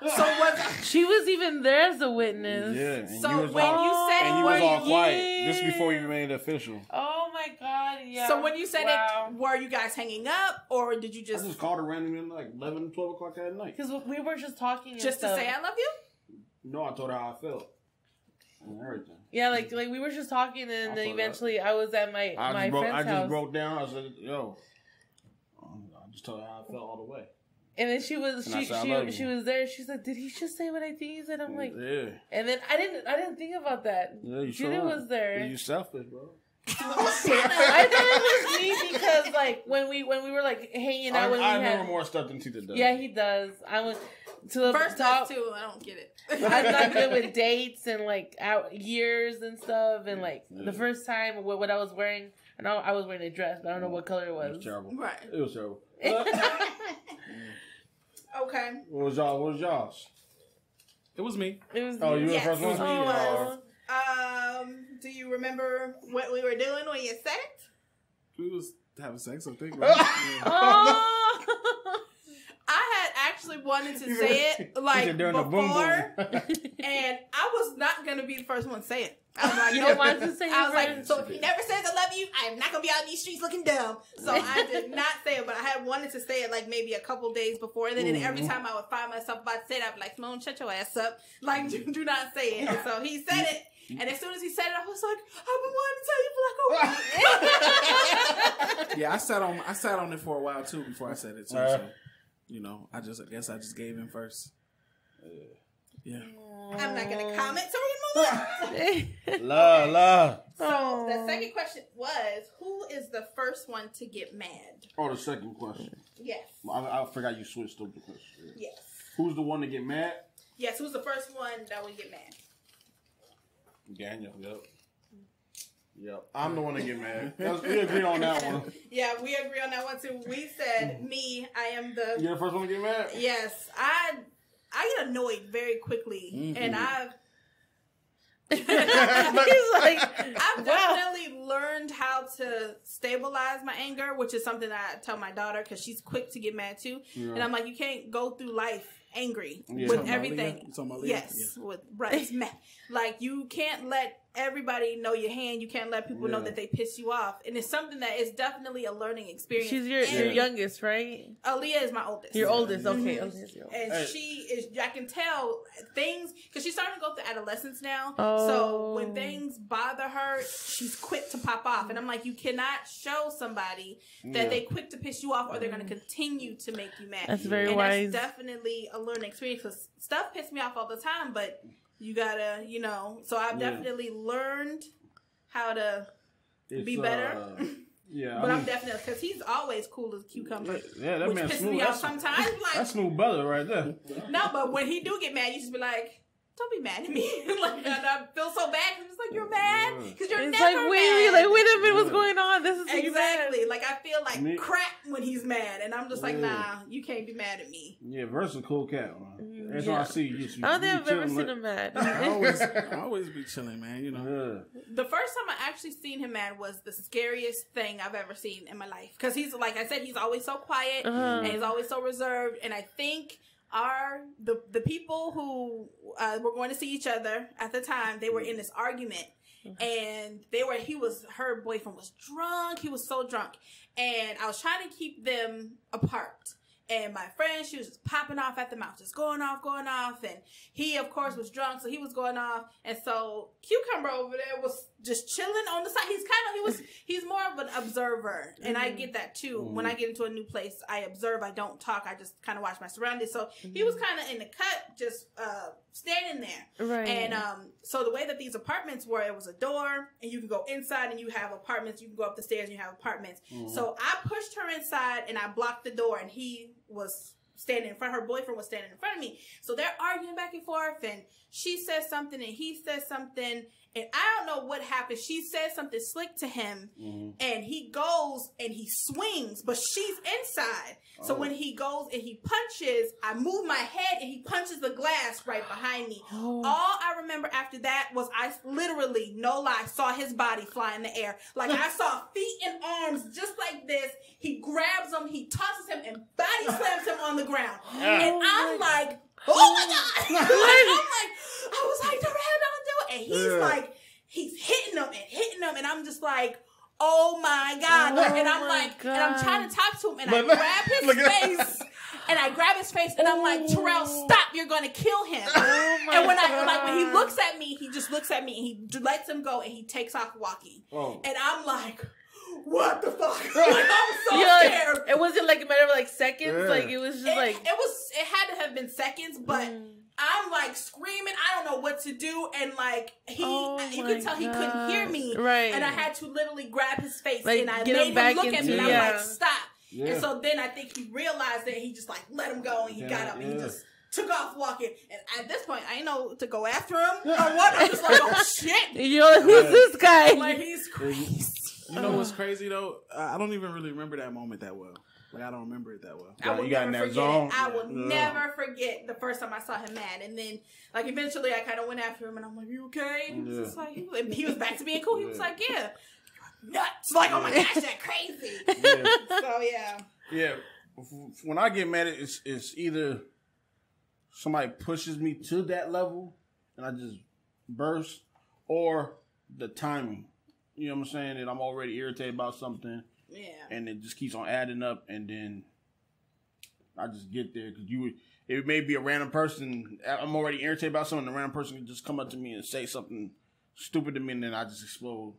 So was She was even there as a witness. Yeah. And so you was when all, you said and you was all quiet. yeah. This before you made it official. Oh my god! Yeah. So when you said wow. it, were you guys hanging up or did you I just just called her randomly like 11, 12 o'clock that night. Because we were just talking. And just to stuff. say I love you? No, I told her how I felt and everything. Yeah, like we were just talking, and then feel eventually I was at my friend's I house. just broke down. I said, "Yo," I just told her how I felt all the way. And then she was And I said, "I love she you." was there. She's like, "Did he just say what I think he said?" I'm like, Yeah. and then I didn't think about that. Yeah, you Judah sure was there. Yeah, you selfish, bro. I thought it was me because like when we were like hanging out when I we remember had more stuff than Tita does. yeah he does. I was to the First top. too, I don't get it. I'm not good with dates and like out years and stuff and like the first time what I was wearing. I know I was wearing a dress, but I don't know what color it It was. was terrible. Right. It was terrible. Okay. What was y'all? What was y'all's? It was me. It was Oh, you were the Yes, first one? it Oh, was. Do you remember what we were doing when you said it? We was having sex, I think. Right? Yeah. Oh. I had actually wanted to say it like before, and I was not gonna be the first one to say it. I was like, You nope. don't want to say I was it like, so if he never says I love you, I am not gonna be out in these streets looking dumb. So I did not say it, but I had wanted to say it like maybe a couple days before. And then every time I would find myself about to say it, I'd be like, Sloan, shut your ass up. Like, do not say it. And so he said it. And as soon as he said it, I was like, I've been wanting to tell you for like a week. Yeah, I sat on it for a while too before I said it too. So, you know, I guess I just gave in first. Yeah. I'm not gonna comment, so we're gonna move on. Love. So the second question was, who is the first one to get mad? Oh, the second question. Yes. I forgot you switched up the question. Yes. Who's the one to get mad? Yes, who's the first one that would get mad? Daniel. Yep. I'm the one to get mad. We agree on that one. Yeah, we agree on that one too. We said me. I am the. You're the first one to get mad? Yes, I get annoyed very quickly, and He's like, I've definitely learned how to stabilize my anger, which is something that I tell my daughter because she's quick to get mad too. Yeah. And I'm like, you can't go through life angry with everything. Yes, with right. Like you can't let everybody know your hand. You can't let people know that they piss you off, and it's something that is definitely a learning experience. She's your youngest, right? Aaliyah is my oldest. Your oldest, okay. And she is. I can tell things because she's starting to go through adolescence now. Oh. So when things bother her, she's quick to pop off, and I'm like, you cannot show somebody that they quick to piss you off, or they're going to continue to make you mad. That's very wise. That's definitely a learning experience because stuff pisses me off all the time, but. You gotta, so I've definitely learned how to be better. But I'm definitely, because he's always cool as a cucumber. Yeah, that which man's pisses smooth. me off sometimes. Like, that's smooth brother right there. No, but when he do get mad, you just be like, don't be mad at me. Like, and I feel so bad. I'm just like, you're mad? Because you're it's never like, mad. Wait a minute, what's going on? This is exactly. Like, I feel like crap when he's mad. And I'm just like, nah, you can't be mad at me. Yeah, Verse a cool cat, man. That's why I see you. I don't think I've ever seen him mad. I always be chilling, man, The first time I actually seen him mad was the scariest thing I've ever seen in my life. Because he's, like I said, he's always so quiet. And he's always so reserved. And I think... the people who were going to see each other at the time, they were in this argument, and her boyfriend was drunk. He was so drunk, and I was trying to keep them apart. And my friend, she was just popping off at the mouth, just going off. And he, of course, was drunk, so he was going off. And so Cucumber over there was just chilling on the side. He's more of an observer. And I get that too. When I get into a new place, I observe. I don't talk. I just kind of watch my surroundings. So he was kind of in the cut, just standing there. Right. And so the way that these apartments were, it was a door, and you can go inside, and you have apartments. You can go up the stairs, and you have apartments. So I pushed her inside, and I blocked the door, and he was standing in front. Her boyfriend was standing in front of me. So they're arguing back and forth, and she says something, and he says something, and I don't know what happened. She says something slick to him, and he goes and he swings, but she's inside. So when he goes and he punches, I move my head, and he punches the glass right behind me. All I remember after that was I literally, no lie, saw his body fly in the air. Like I saw feet and arms just like this. He grabs him, he tosses him, and body slams him on the ground. And I'm like, oh my God. I was like, Darrell, don't do it. And he's like, he's hitting him, and I'm just like, oh my God. And I'm like, and I'm trying to talk to him, and I grab his face, and I'm like, Terrell, stop, you're gonna kill him. And when he looks at me, he just looks at me, and he lets him go, and he takes off walking. And I'm like, what the fuck? Like, I was so scared. It wasn't like a matter of like seconds. Like it was just it had to have been seconds, but I'm like screaming. I don't know what to do, and like you could tell he couldn't hear me, right? And I had to literally grab his face, and I made him look at me, and I'm like, stop. And so then I think he realized that he just like let him go, and he got up and he just took off walking. And at this point, I didn't know to go after him or what. I'm just like, oh shit, who's this guy? Like he's crazy. You know what's crazy though? I don't even really remember that moment that well. Like I don't remember it that well. I will never forget it. I will never forget the first time I saw him mad, and then like eventually I kind of went after him, and I'm like, "You okay?" And he was back to being cool. He was like, "Yeah." nuts. Like, oh my gosh, that crazy. Yeah. So yeah. Yeah. When I get mad, it's either somebody pushes me to that level and I just burst, or the timing. You know what I'm saying? And I'm already irritated about something. Yeah. And it just keeps on adding up, and then I just get there because it may be a random person. I'm already irritated about something. A random person can just come up to me and say something stupid to me, and then I just explode.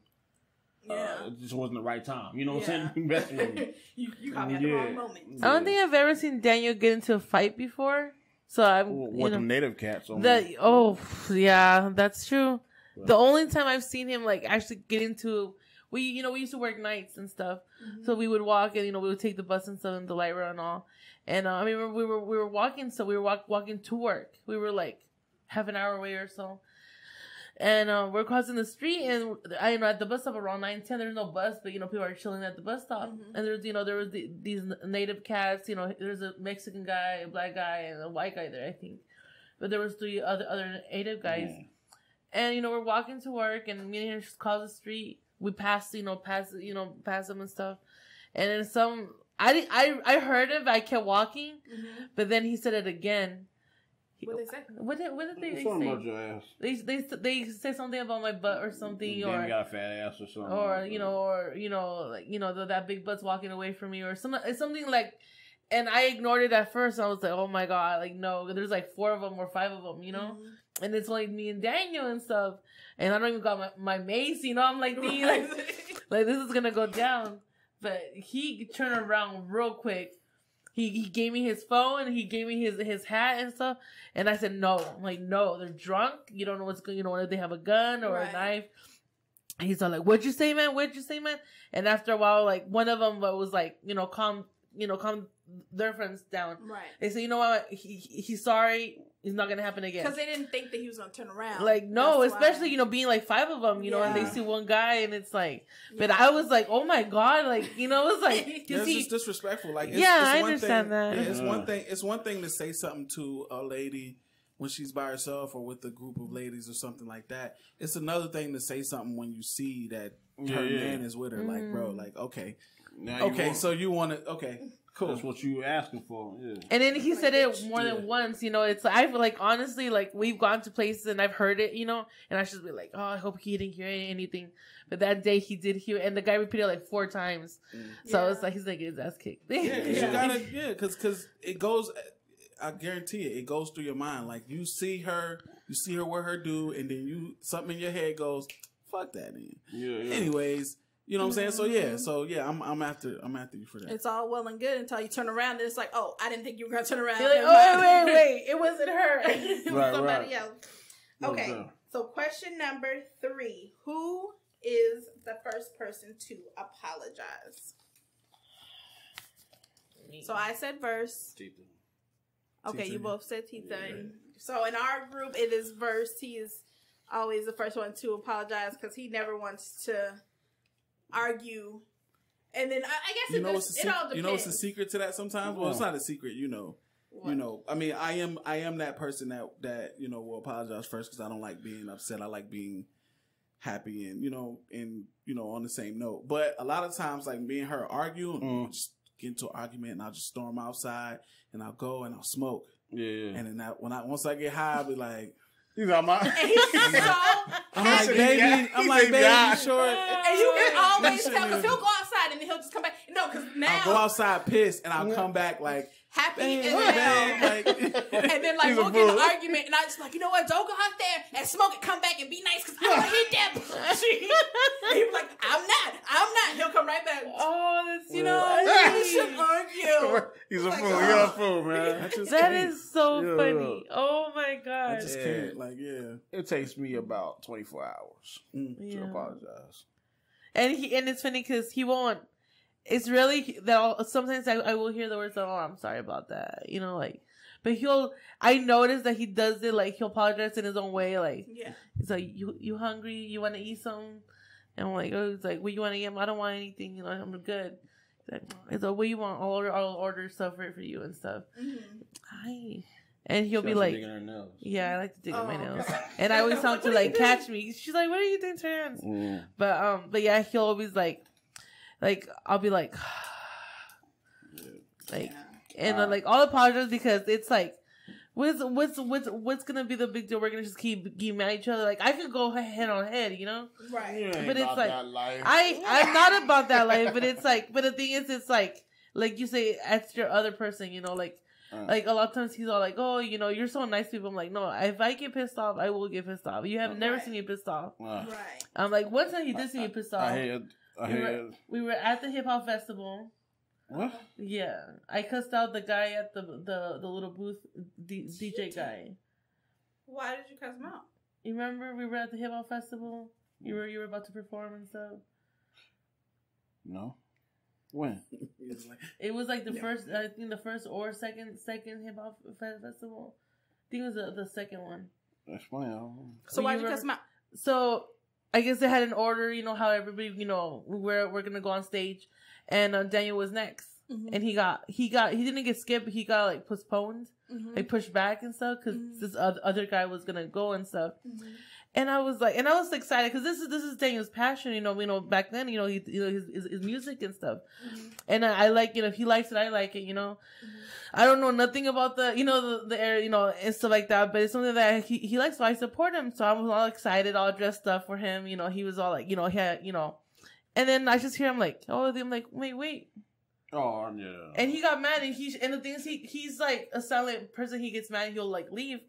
Yeah. It just wasn't the right time. You know what I'm saying? Messing with me. you caught me at the wrong moment. I don't think I've ever seen Daniel get into a fight before. So I'm What the native cats on yeah, that's true. The only time I've seen him like actually get into, we used to work nights and stuff, so we would walk and we would take the bus and stuff and the light rail and all. And I mean we were walking, so we were walking to work. We were like half an hour away or so, and we're crossing the street, and at the bus stop around 9:10, there's no bus, but people are chilling at the bus stop, and there's there was these native cats. There's a Mexican guy, a black guy, and a white guy there, I think, but there was 3 other native guys. Yeah. And, we're walking to work, and me and him just cross the street. We pass them and stuff. And then I heard it, but I kept walking. But then he said it again. What did they say? What did they something say? about your ass. They said something about my butt or something, or got a fat ass or something. Or that big butt's walking away from me, or something like. And I ignored it at first. I was like, oh my God, like, no, there's like 4 of them or 5 of them, and it's like me and Daniel and stuff. And I don't even got my mace, I'm like, like this is gonna go down. But he turned around real quick. He gave me his phone, he gave me his hat and stuff. And I said, no. I'm like, no, they're drunk. You don't know what's going, if they have a gun or a knife. He's all like, what'd you say, man? And after a while, like, one of them was like, calm their friends down. Right. They say, you know what? He's sorry. It's not gonna happen again. Because they didn't think that he was gonna turn around. Like, no, that's especially being like 5 of them, and they see one guy, and it's like. But I was like, oh my God, like it's like it's just disrespectful. Like, I understand that. Yeah, it's one thing. It's one thing to say something to a lady when she's by herself or with a group of ladies or something like that. It's another thing to say something when you see that her man is with her. Like, bro, like, okay, so you want to, okay. Cool. That's what you were asking for. Yeah. And then he said it more than once. It's I feel like, honestly, like, we've gone to places and I've heard it, and I should be like, oh, I hope he didn't hear anything. But that day he did hear, and the guy repeated it like 4 times. So it's like he's like his ass kicked. Because it goes. I guarantee it goes through your mind. Like, you see her wear her dude, and then something in your head goes, fuck that. Then. Yeah. Anyways. You know what I'm saying? So yeah, I'm after you for that. It's all well and good until you turn around and it's like, oh, I didn't think you were gonna turn around. You're like, oh, wait, it wasn't her. It was somebody else. Okay, so question number 3: who is the first person to apologize? So I said Verse. Tita. Okay, you both said Tita. Yeah. So in our group, it is Verse. He is always the first one to apologize because he never wants to argue, and then I guess it all depends. What's the secret to that sometimes? Well, it's not a secret, What? I mean, I am that person that will apologize first because I don't like being upset. I like being happy and on the same note. But a lot of times, like, me and her argue, and I'll just get into an argument, and I'll just storm outside, and I'll go and I'll smoke. Yeah. And then once I get high, I'll be like. He's on my. I'm like, baby, you sure? And you can always tell because he'll go outside and then he'll just come back. No, because now I'll go outside pissed and I'll come back like happy as hell. And then like we'll get an argument and I just like, you know what? Don't go out there and smoke it. Come back and be nice because I don't hit that pussy. And he'll be like, I'm not. He'll come right back. Oh, that's you should argue. He's a fool. You're a fool, man. That is so funny. Oh my God. I just can't. It takes me about 24 hours to apologize. And it's funny because he won't. It's really that sometimes I will hear the words, "Oh, I'm sorry about that," But I notice that he does it like he'll apologize in his own way. Like, he's like, "You hungry? You want to eat something?" And I'm like, "Oh," he's like, "What you want to eat?" I don't want anything. I'm good. He's like, "What you want? I'll order stuff for you and stuff." And he'll be like, yeah, I like to dig at my nails. And I always tell him to like catch me. She's like, what are you doing to your hands? But yeah, he'll always like I'll be like, and like I'll apologize because it's like, what's gonna be the big deal? We're gonna just keep getting mad at each other. Like I could go head on head, you know? Right. But it's like I'm not about that life. But it's like, but the thing is, it's like you say, that's your other person, you know, like a lot of times he's all like, oh, you know, you're so nice to people. I'm like, no, if I get pissed off, I will get pissed off. You have never seen me pissed off. Right. I'm like, one time he did see me pissed off. We were at the hip hop festival. What? Yeah, I cussed out the guy at the little booth, DJ guy. Why did you cuss him out? You remember we were at the hip hop festival? You were about to perform and stuff. No. When? It was like the first, I think the first or second hip hop festival. I think it was the second one. That's funny. So why did you cuss him out? So I guess they had an order. You know how everybody, you know, we're gonna go on stage. And Daniel was next, and he didn't get skipped. He got like postponed, like pushed back and stuff because this other guy was gonna go and stuff. And I was excited because this is Daniel's passion, you know. Back then, you know, his music and stuff. And I like, you know, if he likes it, I like it, you know. I don't know nothing about the, you know, the area, you know, and stuff like that, but it's something that he likes, so I support him. So I was all excited, all dressed up for him, you know. He was all like, you know, he had, you know. And then I just hear him like, oh, I'm like, wait. Oh, yeah. And he got mad, and the thing is, he's like a silent person. He gets mad, he'll like leave.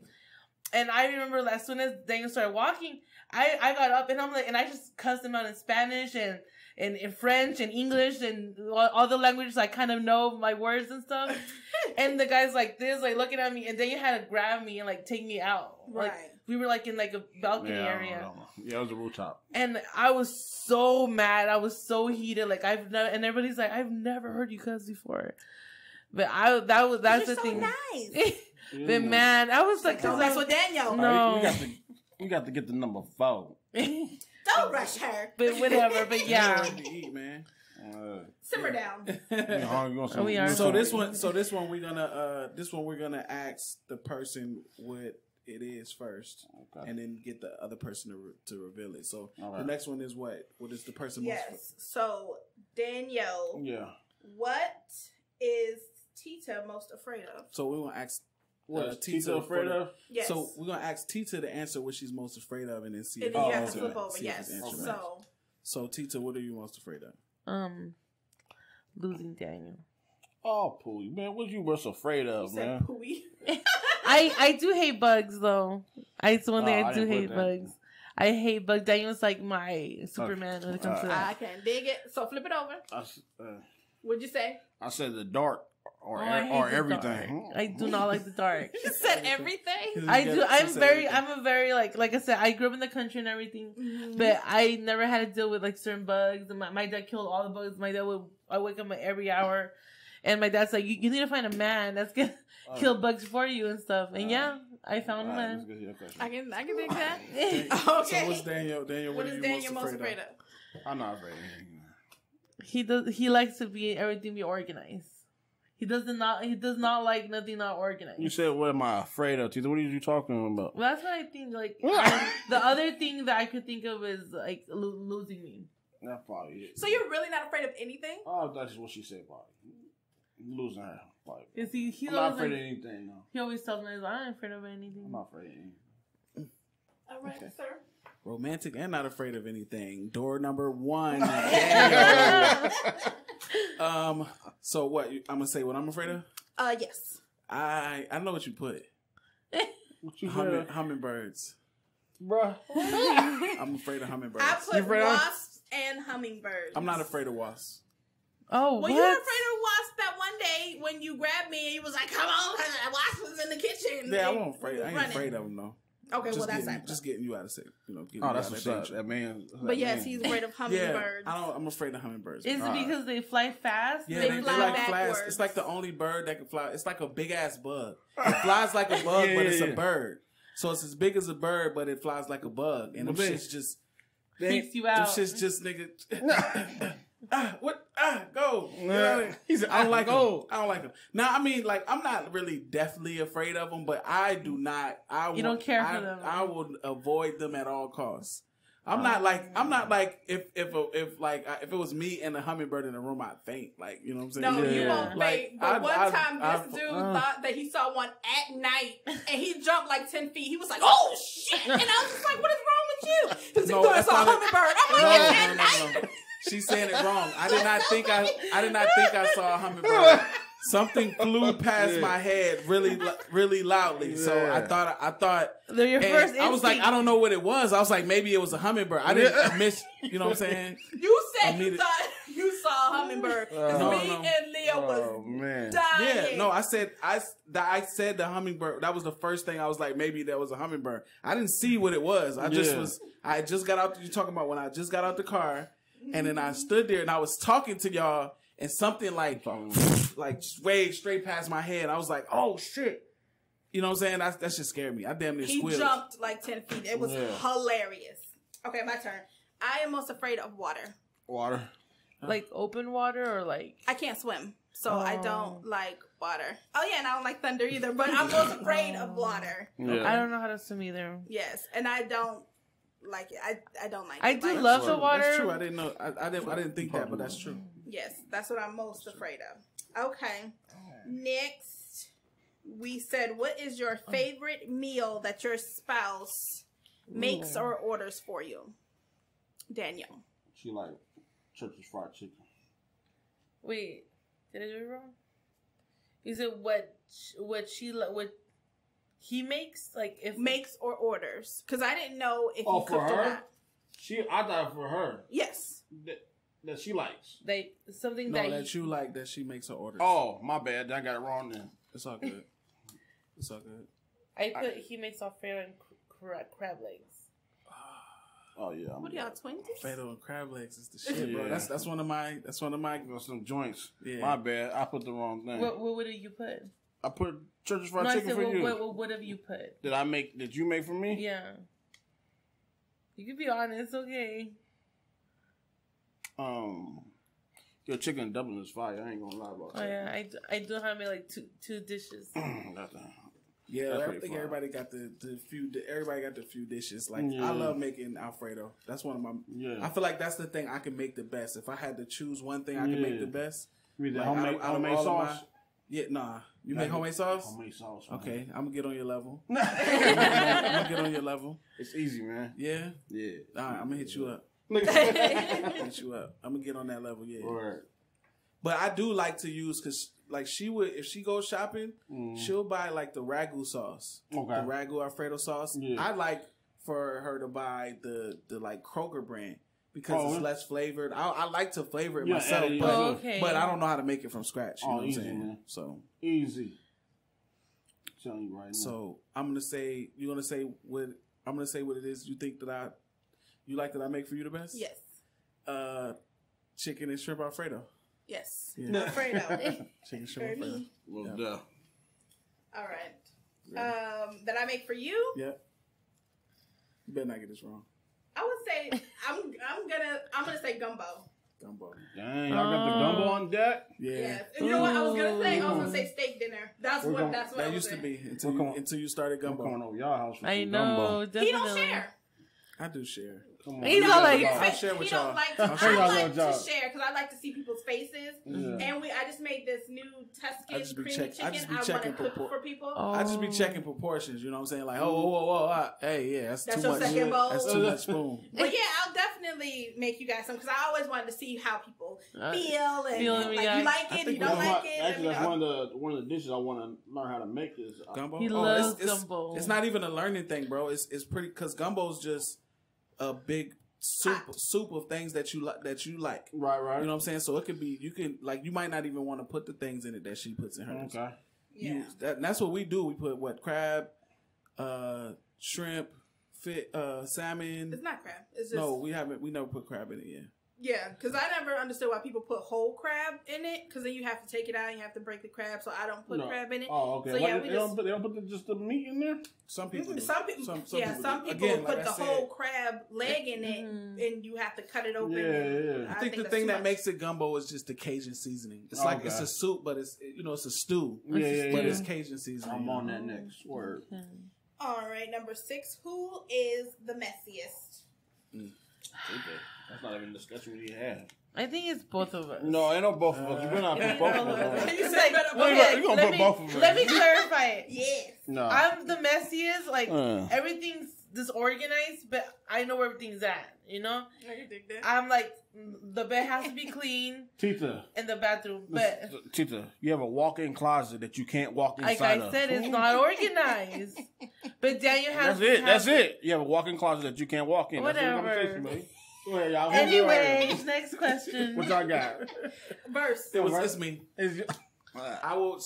And I remember as soon as Daniel started walking, I got up and I'm like, and I just cussed him out in Spanish and in French and English and all the languages I kind of know my words and stuff. And the guy's like this, like looking at me, and then you had to grab me and like take me out. Right. Like, we were like in like a balcony area. Yeah, it was a rooftop. And I was so mad. I was so heated. Like and everybody's like, I've never heard you cuss before. But that's the so thing. Nice. But man, I was like, don't mess with Daniel. No. You got to get the number 4. Don't rush her. But whatever. But yeah. To eat, man. Simmer down. We are. So this one we're gonna ask the person what it is first, and then get the other person to reveal it. So the next one is what? What is the person? Yes. So Danyo. Yeah. What is Tita most afraid of? So we're gonna ask. What Tita afraid of? Yes. So we're gonna ask Tita to answer what she's most afraid of, and then see. And then you have to flip over. Yes. So Tita, what are you most afraid of? Losing Daniel. Oh, Pooey, man, what you most afraid of, man? Pooey. I do hate bugs though. It's one thing I do hate bugs. I hate bugs. Daniel's like my Superman when it comes to that. I can dig it. So flip it over. What'd you say? I said the dark. Or everything. Dark. I do not like the dark. You said everything. I do. I'm a very like I said. I grew up in the country and everything, but I never had to deal with like certain bugs. And my dad killed all the bugs. My dad I wake up every hour, and my dad's like, you need to find a man that's gonna kill bugs for you and stuff. And yeah, I found a man. I can dig that. Okay. So what's Daniel? What is Daniel most afraid of? I'm not afraid of anything. He likes to be everything be organized. He does not like nothing not organized. You said, what am I afraid of, Tita? What are you talking about? Well, that's what I think, like, the other thing that I could think of is, like, losing me. That's probably it. So you're really not afraid of anything? Oh, that's what she said, probably. Losing her, probably. He's I'm not afraid of anything, no. He always tells me, I'm not afraid of anything. I'm not afraid of anything. All right, sir. Romantic and not afraid of anything. Door number 1. So what? I'm gonna say what I'm afraid of. Yes. I know what you put. What you Hummingbirds. Bruh. I'm afraid of hummingbirds. I put wasps and hummingbirds. I'm not afraid of wasps. Oh, well, you were afraid of wasps that one day when you grabbed me and you was like, "Come on, wasp was in the kitchen." Yeah, I wasn't afraid. I ain't afraid of them though. Okay, well that's just getting you out of sick. You know, that's what's up. That man. But yes, he's afraid of hummingbirds. Yeah, I'm afraid of hummingbirds. Is it because they fly fast? Yeah, they fly like fast. It's like the only bird that can fly. It's like a big ass bug. It flies like a bug, but it's a bird. So it's as big as a bird, but it flies like a bug. And them shits just freaks you out. Them shits just nigga. Go. He said, I don't like him. I don't like him. Now, I mean, like, I'm not really deathly afraid of them, but I do not. You don't care for them. I will avoid them at all costs. I'm not like if it was me and a hummingbird in the room, I'd faint. Like, you know what I'm saying? No, you won't faint. But one time, this dude thought that he saw one at night, and he jumped like 10 feet. He was like, "Oh shit!" And I was just like, "What is wrong with you?" Because he thought I saw a hummingbird. I'm like, "It's at night." She's saying it wrong. I did not think I saw a hummingbird. Something flew past my head really loudly. So I thought They're your first instinct. I was like, I don't know what it was. I was like, maybe it was a hummingbird. I didn't miss, you know what I'm saying? You said you thought you saw a hummingbird. Me and Leo was dying. Yeah, no, I said the hummingbird. That was the first thing I was like, maybe that was a hummingbird. I didn't see what it was. I just got out. You talking about when I just got out the car, and then I stood there and I was talking to y'all. And something like way straight past my head. I was like, oh shit. You know what I'm saying? That just scared me. I damn near squealed. He jumped like 10 feet. It was hilarious. Okay, my turn. I am most afraid of water. Water? Like open water or like... I can't swim, so I don't like water. Oh yeah, and I don't like thunder either, but I'm most afraid of water. Yeah. I don't know how to swim either. Yes, and I don't like it. I don't like it. I do love the water. That's true. I didn't know. I didn't think that, but that's true. Yes, that's what I'm most afraid of. Okay. Next, we said, what is your favorite meal that your spouse makes or orders for you? Danielle. She like Church's fried chicken. Wait, did I do it wrong? Is it what he makes? Like if makes or orders? Because I didn't know if you cooked for her? or not. I thought for her. Yes. That she likes. Something that you like that she makes her orders. Oh, my bad. I got it wrong then. It's all good. It's all good. He makes Alfredo and crab legs. Oh yeah. What are y'all, twins? Alfredo and crab legs is the shit, bro. That's one of my some joints. Yeah. My bad. I put the wrong thing. What did you put? I put Church's fried chicken for you. What have you put? Did you make for me? Yeah. You can be honest, okay. Your chicken dumpling is fire. I ain't gonna lie about that. Oh yeah, I do have made like two dishes. Yeah, I think everybody got the few dishes. Like I love making Alfredo. That's one of my. Yeah. I feel like that's the thing I can make the best. If I had to choose one thing I can make the best, you mean homemade sauce? You make homemade sauce? Homemade sauce. Man. Okay, I'm gonna get on your level. I'm gonna get on your level. It's easy, man. Yeah? Yeah. All right, I'm gonna hit you up. Hit you up. I'm gonna get on that level, yeah. Right. But I do like to use, because like she would, if she goes shopping, she'll buy like the ragu sauce. Okay. The ragu Alfredo sauce. Yeah. I like for her to buy the like Kroger brand. Because it's less flavored. I like to flavor it myself, but I don't know how to make it from scratch. You know what I'm saying? Man. So easy. I'm telling you right now. So I'm gonna say what it is. You think that you like that I make for you the best? Yes. Chicken and shrimp Alfredo. Yes. Yeah. Alfredo. Chicken shrimp Alfredo. Well, duh. All right. That I make for you? Yeah. You better not get this wrong. I would say I'm gonna say gumbo. Gumbo. Dang, y'all got the gumbo on deck? Yeah. Yes. And you know what I was gonna say? I was gonna say steak dinner. That's what that used to be until you started gumbo. I'm coming over y'all house for I know, gumbo. He don't share. I do share. He's all like, I'll share with y'all. I like to share because I like to see people's faces. And I just made this new Tuscan creamy chicken. I want to cook for people. I just be checking proportions. You know what I'm saying? Like, hey, yeah, that's too your much. Second bowl. That's too much spoon. But yeah, I'll definitely make you guys some because I always wanted to see how people feel and you like it, you don't like it. Actually, that's one of the dishes I want to learn how to make is gumbo. He loves gumbo. It's not even a learning thing, bro. It's pretty because gumbo's just a big soup of things that you like. Right. You know what I'm saying? So it could be you might not even want to put the things in it that she puts in hers. Okay. Yeah. That's what we do. We put crab, shrimp, salmon. It's not crab. It's just we never put crab in it yet. Yeah, because I never understood why people put whole crab in it. Because then you have to take it out and you have to break the crab. So I don't put crab in it. Oh, okay. So yeah, they don't put just the meat in there. Some people put Again, the whole crab leg in it, and you have to cut it open. Yeah. I think the thing that makes it gumbo is just the Cajun seasoning. It's like it's a soup, but it's it's a stew. But it's Cajun seasoning. I'm on that next word. Okay. All right, number 6. Who is the messiest? That's not even a discussion we have. I think it's both of us. No, ain't no both of us. We're not put both of us. You said You're gonna put both of us. Let me clarify it. yes. No. I'm the messiest. Like everything's disorganized, but I know where everything's at. You know. I'm like the bed has to be clean. Tita. In the bathroom, but Tita, you have a walk-in closet that you can't walk inside like I of. said, it's not organized. But Daniel has. That's it. You have a walk-in closet that you can't walk in. Whatever. That's the conversation, Go ahead, y'all. Anyways, next question. What y'all got? Verse. It's me. I I will.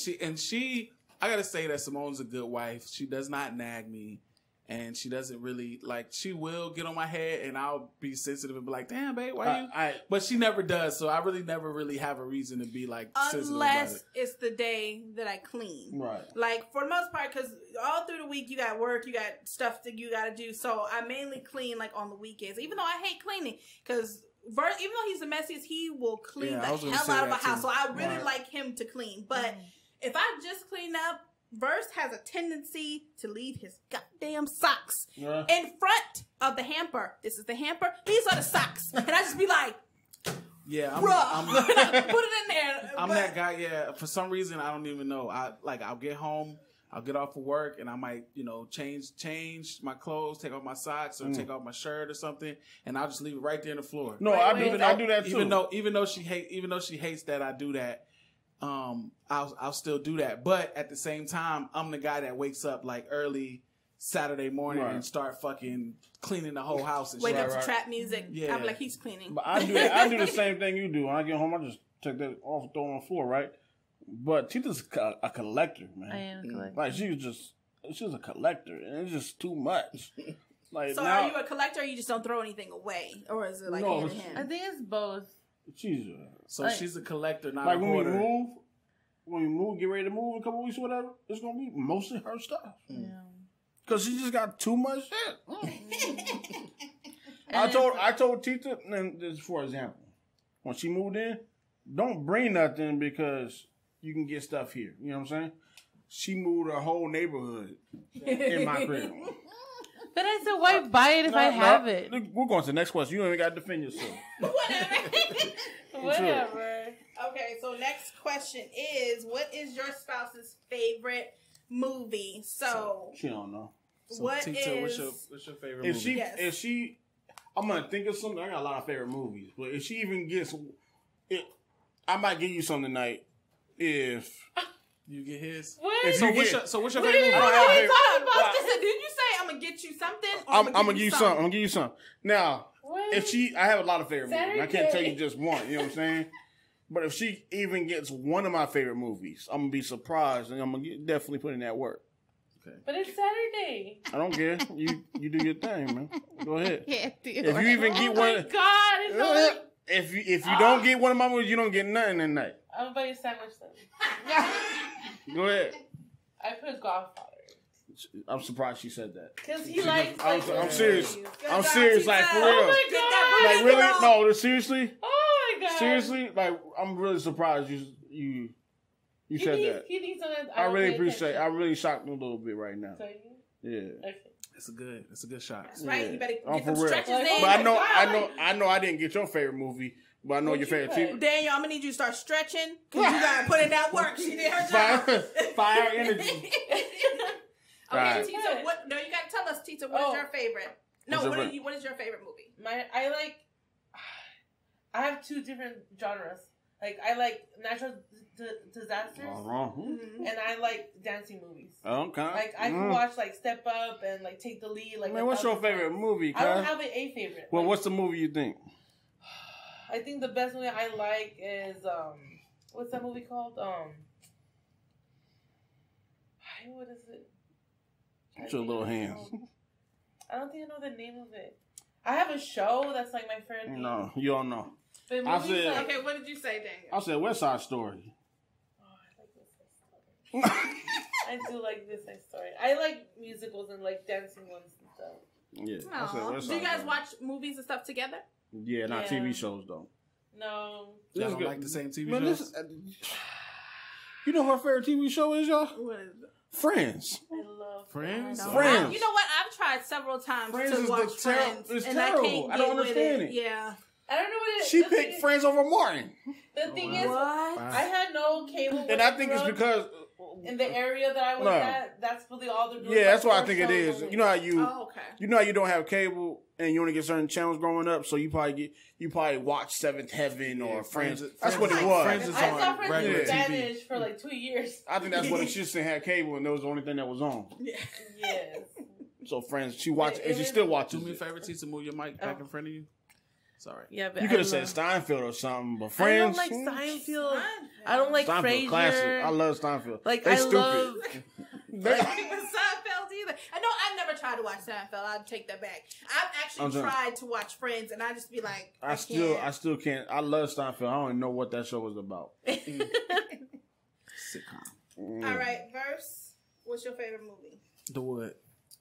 I gotta say that Simone's a good wife. She does not nag me, and she doesn't really she will get on my head, and I'll be sensitive and be like, "Damn, babe, why you?" But she never does, so I really never really have a reason to be sensitive about it. It's the day that I clean, right? Like for the most part, because all through the week you got work, you got stuff that you got to do. So I mainly clean on the weekends, even though I hate cleaning because. Even though he's the messiest, he will clean the hell out of a house. So I really like him to clean. But if I just clean up, Verse has a tendency to leave his goddamn socks in front of the hamper. This is the hamper. These are the socks. And I just be like, yeah, I'm put it in there. I'm that guy. Yeah, for some reason I don't even know. I'll get home. I'll get off of work and I might, change my clothes, take off my socks or take off my shirt or something, and I'll just leave it right there on the floor. No, I do that too. Even though she hates that I do that, I'll still do that. But at the same time, I'm the guy that wakes up early Saturday morning and start fucking cleaning the whole house and wake up to trap music. Yeah. I'm like, he's cleaning. But I do the same thing you do. When I get home, I just take that off and throw it on the floor, right? But Tita's a collector, man. I am a collector. She's a collector, and it's just too much. So are you a collector or you just don't throw anything away? Or is it hand in hand? I think it's both. She's a collector, not a hoarder. When we move, get ready to move in a couple weeks or whatever, it's going to be mostly her stuff. Yeah. Because she just got too much shit. I told Tita, and this is for example, when she moved in, don't bring nothing because you can get stuff here. You know what I'm saying? She moved her whole neighborhood in my crib. But I said, why buy it if I have it? We're going to the next question. You don't even got to defend yourself. Whatever. Okay, so next question is, what is your spouse's favorite movie? So she don't know. So Tita, what's your favorite movie? If she, I'm gonna think of something. I got a lot of favorite movies, but if she even gets it, I might give you some tonight. If you get his, so what's your favorite movie? Did you say I'm gonna get you something? I'm gonna give you something. I'm gonna give you something. Now, I have a lot of favorite movies. I can't tell you just one. You know what I'm saying? But if she even gets one of my favorite movies, I'm gonna be surprised, and I'm gonna definitely put in that work. Okay. But it's Saturday. I don't care. You do your thing, man. Go ahead. Yeah, if you even get one, if you don't get one of my movies, you don't get nothing that night. I'm gonna buy you a sandwich then. Go ahead. I put Godfather. I'm surprised she said that. Because he likes. I'm serious. I'm serious, for real. Oh my God. Really? No, seriously. Oh my God. Seriously, I'm really surprised you said that. He thinks I really appreciate it. I really shocked him a little bit right now. Yeah. Okay. It's a good shot. That's right. Yeah. You better get some stretches in. But I know I didn't get your favorite movie, but I know your favorite TV. Daniel, I'm gonna need you to start stretching because you gotta put in that work. She did her job. Fire energy. Okay, Tita, you gotta tell us, Tita, what is your favorite? No, what is your favorite movie? I have two different genres. I like natural disasters, and I like dancing movies. Okay. I can watch Step Up and Take the Lead. Man, what's your favorite movie? I don't have a favorite. Well, what's the movie you think? I think the best movie I like is what's that movie called? What is it? What's your little hands? I don't think I know the name of it. I have a show that's my favorite. No, you don't know. But I movies, said- like, Okay, what did you say, Daniel? I said West Side Story. oh, I like West Side Story. I do like West Side Story. I like musicals and like dancing ones and stuff. Yeah. I said Aw. West Do you Side guys Story. watch movies and stuff together? Yeah, not Yeah. TV shows though. No. Y'all This don't is like the same TV Man, shows? you know what her favorite TV show is, y'all? What is it? Friends. I love Friends? No, Friends. you know what? I've tried several times Friends to is watch the Friends, it's and terrible. I can't I get don't with understand it. it. Yeah. I don't know what it is. She The thing picked is- Friends over Martin. The thing wow. is, What? I had no cable. And when I think it's grew up. because in the area that I was No. at, that's really all the. yeah, that's why I four think it shows is. only. You know how you Oh, okay. you know how you don't have cable and you only get certain channels growing up, so you probably watch Seventh Heaven or Yeah, Friends. Friends- That's what it Friends- was. Friends is I on saw Friends regular in TV. Spanish for like 2 years. I think that's what it just didn't have cable, and that was the only thing that was on. Yeah. Yes. So Friends, she watched It and she was- still Do watches me a it. favor, Tita, move your mic back in front of you. Sorry. Yeah, but You I could have said love- Steinfeld or something, but I Friends. don't like Seinfeld. Seinfeld. I don't like Steinfeld, classic. I Frasier. love Steinfeld. Like They I stupid. love. They- Seinfeld either. I know I've never tried to watch Seinfeld. I'll take that back. I've actually I'm sorry. tried to watch Friends, and I just be like, I still can't. I love Steinfeld. I don't even know what that show was about. Sitcom. All right, verse. What's your favorite movie? The Wood.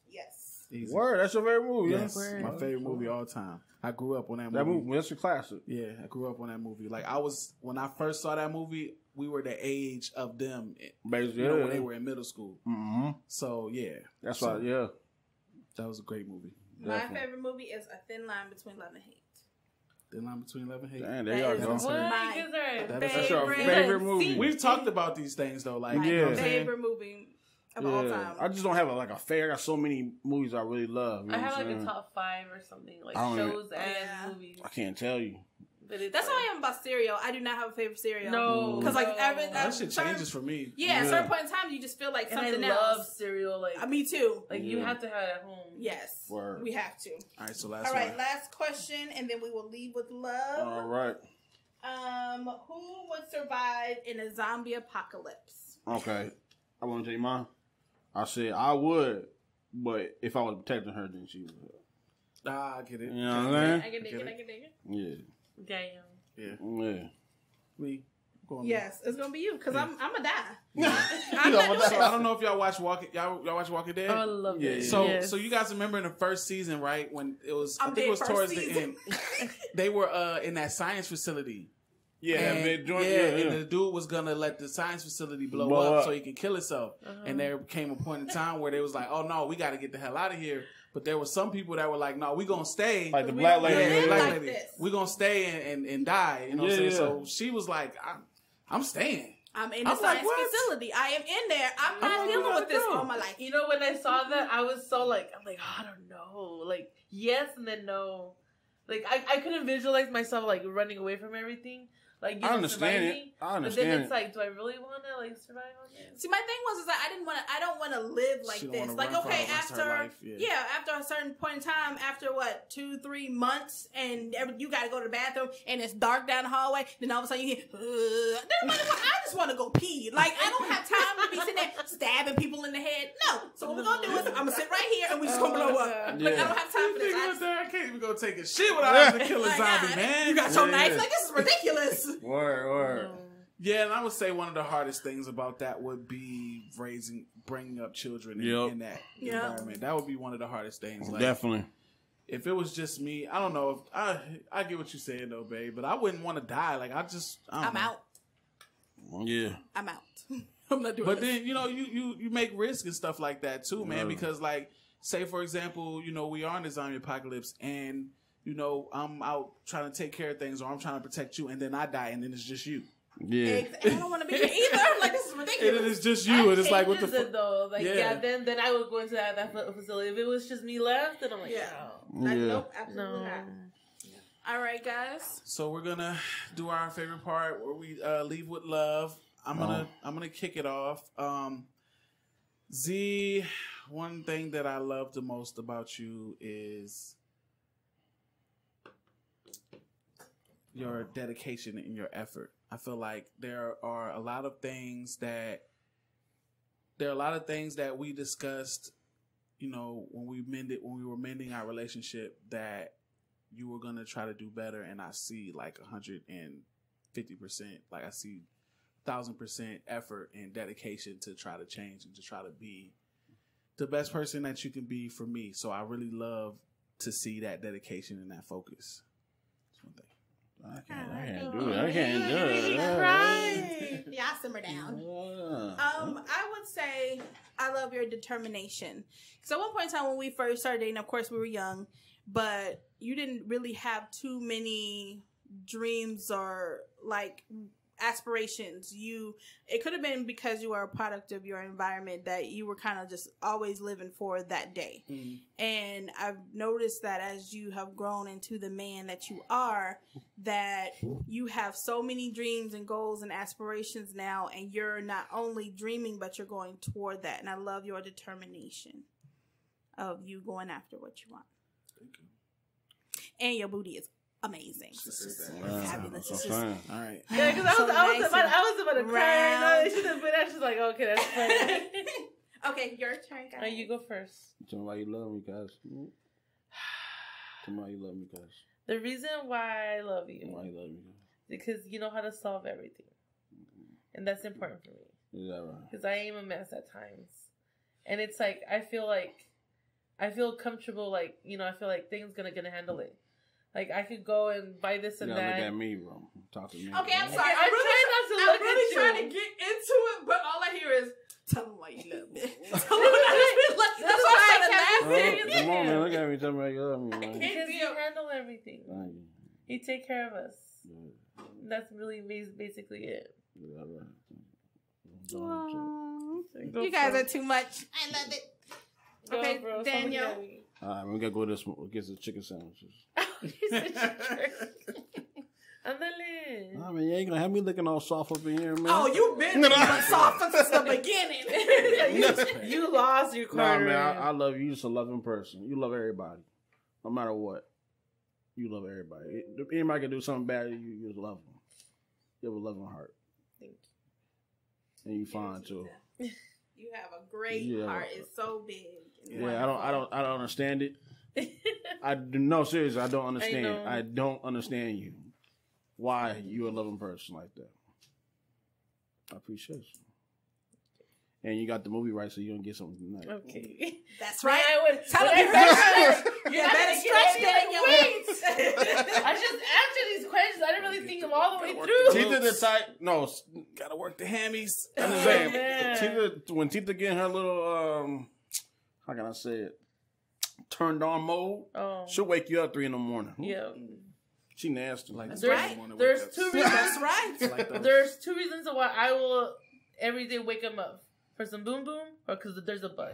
Yes. Easy. Word, that's your favorite movie. Yes, Word. my favorite movie all time. I grew up on that movie. That movie, that's a classic. Yeah, I grew up on that movie. Like when I first saw that movie, we were the age of them. Basically, You know, when they were in middle school. Mm-hmm. So yeah, That's So, why. Yeah. that was a great movie. My Definitely. favorite movie is A Thin Line Between Love and Hate. The Line Between Love and Hate. Damn, there That y'all is go. That's What? my You guys are That is- That's your favorite. favorite movie. We've talked about these things though, like My you know what I'm saying? favorite movie of all time. I just don't have a favorite. I got so many movies I really love. You know I have what I'm like a saying? top 5 or something, like I don't shows and Yeah. movies. I can't tell you. But it's That's how like, I am about cereal. I do not have a favorite cereal. No, Because like every That shit certain- changes for me. Yeah, at a Yeah. certain point in time, you just feel like and I something love else. cereal. Like, Me too. like you Yeah. have to have it at home. Yes, Word. we have to. All right, so last All right, one. last question, and then we will leave with love. All right. Who would survive in a zombie apocalypse? Okay. I want to tell you mine. I said I would, but if I was protecting her, then she would. I get it. You know what I'm I can dig Get it. it? I can dig it. Yeah. Damn. Yeah, Yeah. me. Go on, Yes, it's gonna be you because I'm gonna die. You I'm know not what doing that- So I it. don't know if y'all watch Walking Dead. Oh, I love Yeah. it. So, Yes. so you guys remember in the first season, right? When it was, I I'm think it was dead towards first the end. They were in that science facility. Yeah. And, that joint, and the dude was gonna let the science facility blow up so he could kill himself. And there came a point in time where they was like, "Oh no, we got to get the hell out of here." But there were some people that were like, "No, we gonna stay." Like the We black don't lady. wanna yeah, live the black like lady. this. We gonna stay and die. You know what I'm Yeah, saying? yeah. So she was like, "I'm staying." I'm in the I'm like, science what? facility. I am in there. I'm not like, you dealing gotta with this go. all my life. You know, when I saw that, I was so like, I'm like, I don't know. Like, yes and then no. Like, I couldn't visualize myself, like, running away from everything. Like, you I know, understand it. surviving. I But understand then it's it. like, do I really want to, like, survive on this? See, my thing was is that I don't want to live like She don't this. wanna Like, run for okay, the rest of her after life, yeah. after a certain point in time, after what 2-3 months, and you got to go to the bathroom, and it's dark down the hallway. Then all of a sudden you hear, doesn't matter what, I just want to go pee. Like, I don't have time to be sitting there stabbing people in the head. No. So what we're gonna do is I'm gonna sit right here, and we just gonna blow up. Like, I don't have time for this. I just, I can't even go take a shit without having to kill a like, zombie, nah, man. You got your Yeah. knife. Like, this is ridiculous. Word. Yeah, and I would say one of the hardest things about that would be bringing up children in that Yep. environment. That would be one of the hardest things. Like, Definitely. if it was just me, I don't know. If I get what you're saying though, babe, but I wouldn't want to die. Like I don't I'm know. out. Yeah. I'm out. I'm not doing But this. then you make risk and stuff like that too, man. Yeah. Because like, say for example, we are in the zombie apocalypse, and I'm out trying to take care of things, or I'm trying to protect you, and then I die, and then it's just you. Yeah. I don't want to be here either. Like, this is And ridiculous. then it's just you, and it's like, what the Changes fuck? it, though. Like, Yeah. yeah, then I would go into that facility. If it was just me left, then I'm like, Yeah. no. Like, Yeah. nope, absolutely No. not. All right, guys. So we're gonna do our favorite part where we leave with love. I'm gonna kick it off. Z, one thing that I love the most about you is your dedication and your effort. I feel like there are a lot of things that we discussed, when we were mending our relationship, that you were gonna try to do better, and I see like 150%. Like I see 1,000% effort and dedication to try to change and to try to be the best person that you can be for me. So I really love to see that dedication and that focus. That's one thing. I can't do it. I can't do it. Right. Yeah, simmer down. I would say I love your determination. Because at one point in time when we first started dating, of course we were young, but you didn't really have too many dreams or like aspirations. It could have been because you were a product of your environment that you were kind of just always living for that day. And I've noticed that as you have grown into the man that you are, that you have so many dreams and goals and aspirations now, and you're not only dreaming but you're going toward that. And I love your determination of you going after what you want. Thank you. And your booty is amazing. Fabulous. It's just, all right. Yeah, because I was about to cry. No, she's like, okay, that's funny. Okay, your turn, guys. No, you go first. Tell me why you love me, guys. Tell me why you love me, guys. The reason why I love you. Why you love me? Because you know how to solve everything. And that's important for me. Is that right? Because I am a mess at times. And it's like, I feel comfortable, like, you know, I feel like things gonna handle it. Like, I could go and buy this and that. Look at me, bro. Talk to me. Okay, I'm sorry. I'm really trying to get into it, but all I hear is, tell me why you love me. That's why I can't be serious. Come on, man. Look at me. Tell me why you love me, man. Because you handle everything. You take care of us. Yeah. That's really basically it. Yeah, right. You guys are too much. I love it. Okay, bro, Daniel. All right, we gotta go to this one. We'll get some chicken sandwiches. Andale. I mean, you ain't gonna have me looking all soft up in here, man. Oh, you've been soft since the beginning. You lost your Carter. Nah, man, I love you. You're just a loving person. You love everybody, no matter what. You love everybody. If anybody can do something bad, you just love them. You have a loving heart. Thank you. And you fine too. You have a great heart. It's so big. Yeah, I don't understand it. No, seriously, I don't understand. I don't understand you. Why you a loving person like that? I appreciate you. And you got the movie right, so you don't get something tonight. Okay, that's right. Tell him you better stretch that in your wings. I just answered these questions. I didn't really think them all the way through. Tita the type, no, gotta work the hammies. I'm just saying, when Tita get in her little, how can I say it, turned on mode, she'll wake you up 3 a.m. Yeah. She nasty. Like there's 2 reasons. That's right. There's 2 reasons why I will every day wake him up. For some boom boom, or because there's a bug.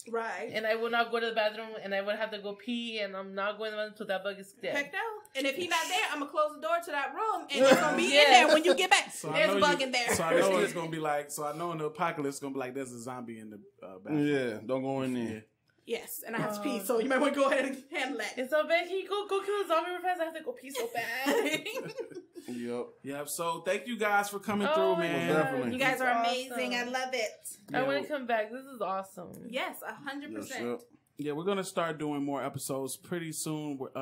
Right. And I will not go to the bathroom, and I would have to go pee, and I'm not going to the bathroom until that bug is dead. Heck no. And if he's not there, I'm going to close the door to that room, and it's going to be in there when you get back. So there's a bug in there. So I know it's going to be like, so I know in the apocalypse, it's going to be like, there's a zombie in the bathroom. Yeah, don't go in there. Yeah. Yes, and I have to pee, so you might want to go ahead and handle that. It's so bad. Can you go kill a zombie real fast? I have to go pee so bad. Yep. So thank you guys for coming through, man. Definitely. You guys are amazing. I love it. I want to come back. This is awesome. Yes, 100%. Yeah, we're gonna start doing more episodes pretty soon. We're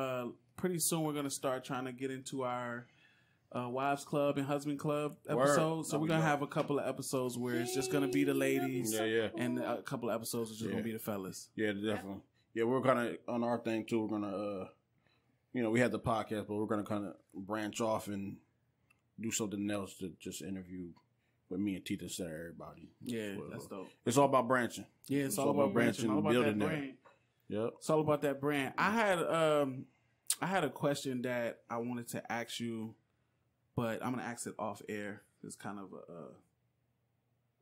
gonna start trying to get into our Wives Club and Husband Club episodes. So we're gonna have a couple of episodes where it's just gonna be the ladies, and a couple of episodes are just gonna be the fellas. Yeah, definitely. Yeah, we're kind of on our thing too. We're gonna, we had the podcast, but we're gonna kind of branch off and do something else to just interview with me and Tita instead of everybody. Yeah, that's dope. It's all about branching. Yeah, it's all about branching. All about building that brand. Yep. It's all about that brand. I had a question that I wanted to ask you, but I'm gonna ask it off air. It's kind of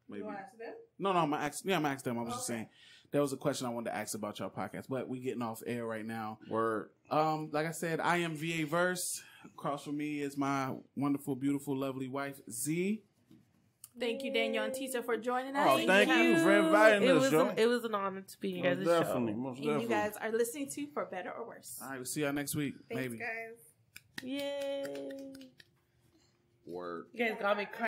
maybe. You want to ask them? No, I'm gonna ask. Yeah, I'm gonna ask them. I was just saying there was a question I wanted to ask about your podcast, but we getting off air right now. Word. Like I said, I am VA Verse. Across from me is my wonderful, beautiful, lovely wife Z. Thank you, Danyo and Tita, for joining us. Oh, thank you for inviting us, Joe. It was an honor to be here. Most definitely. And you guys are listening to For Better or Worse. All right, we'll see y'all next week. Thanks, maybe. guys. Yay. Word. You guys got me crying.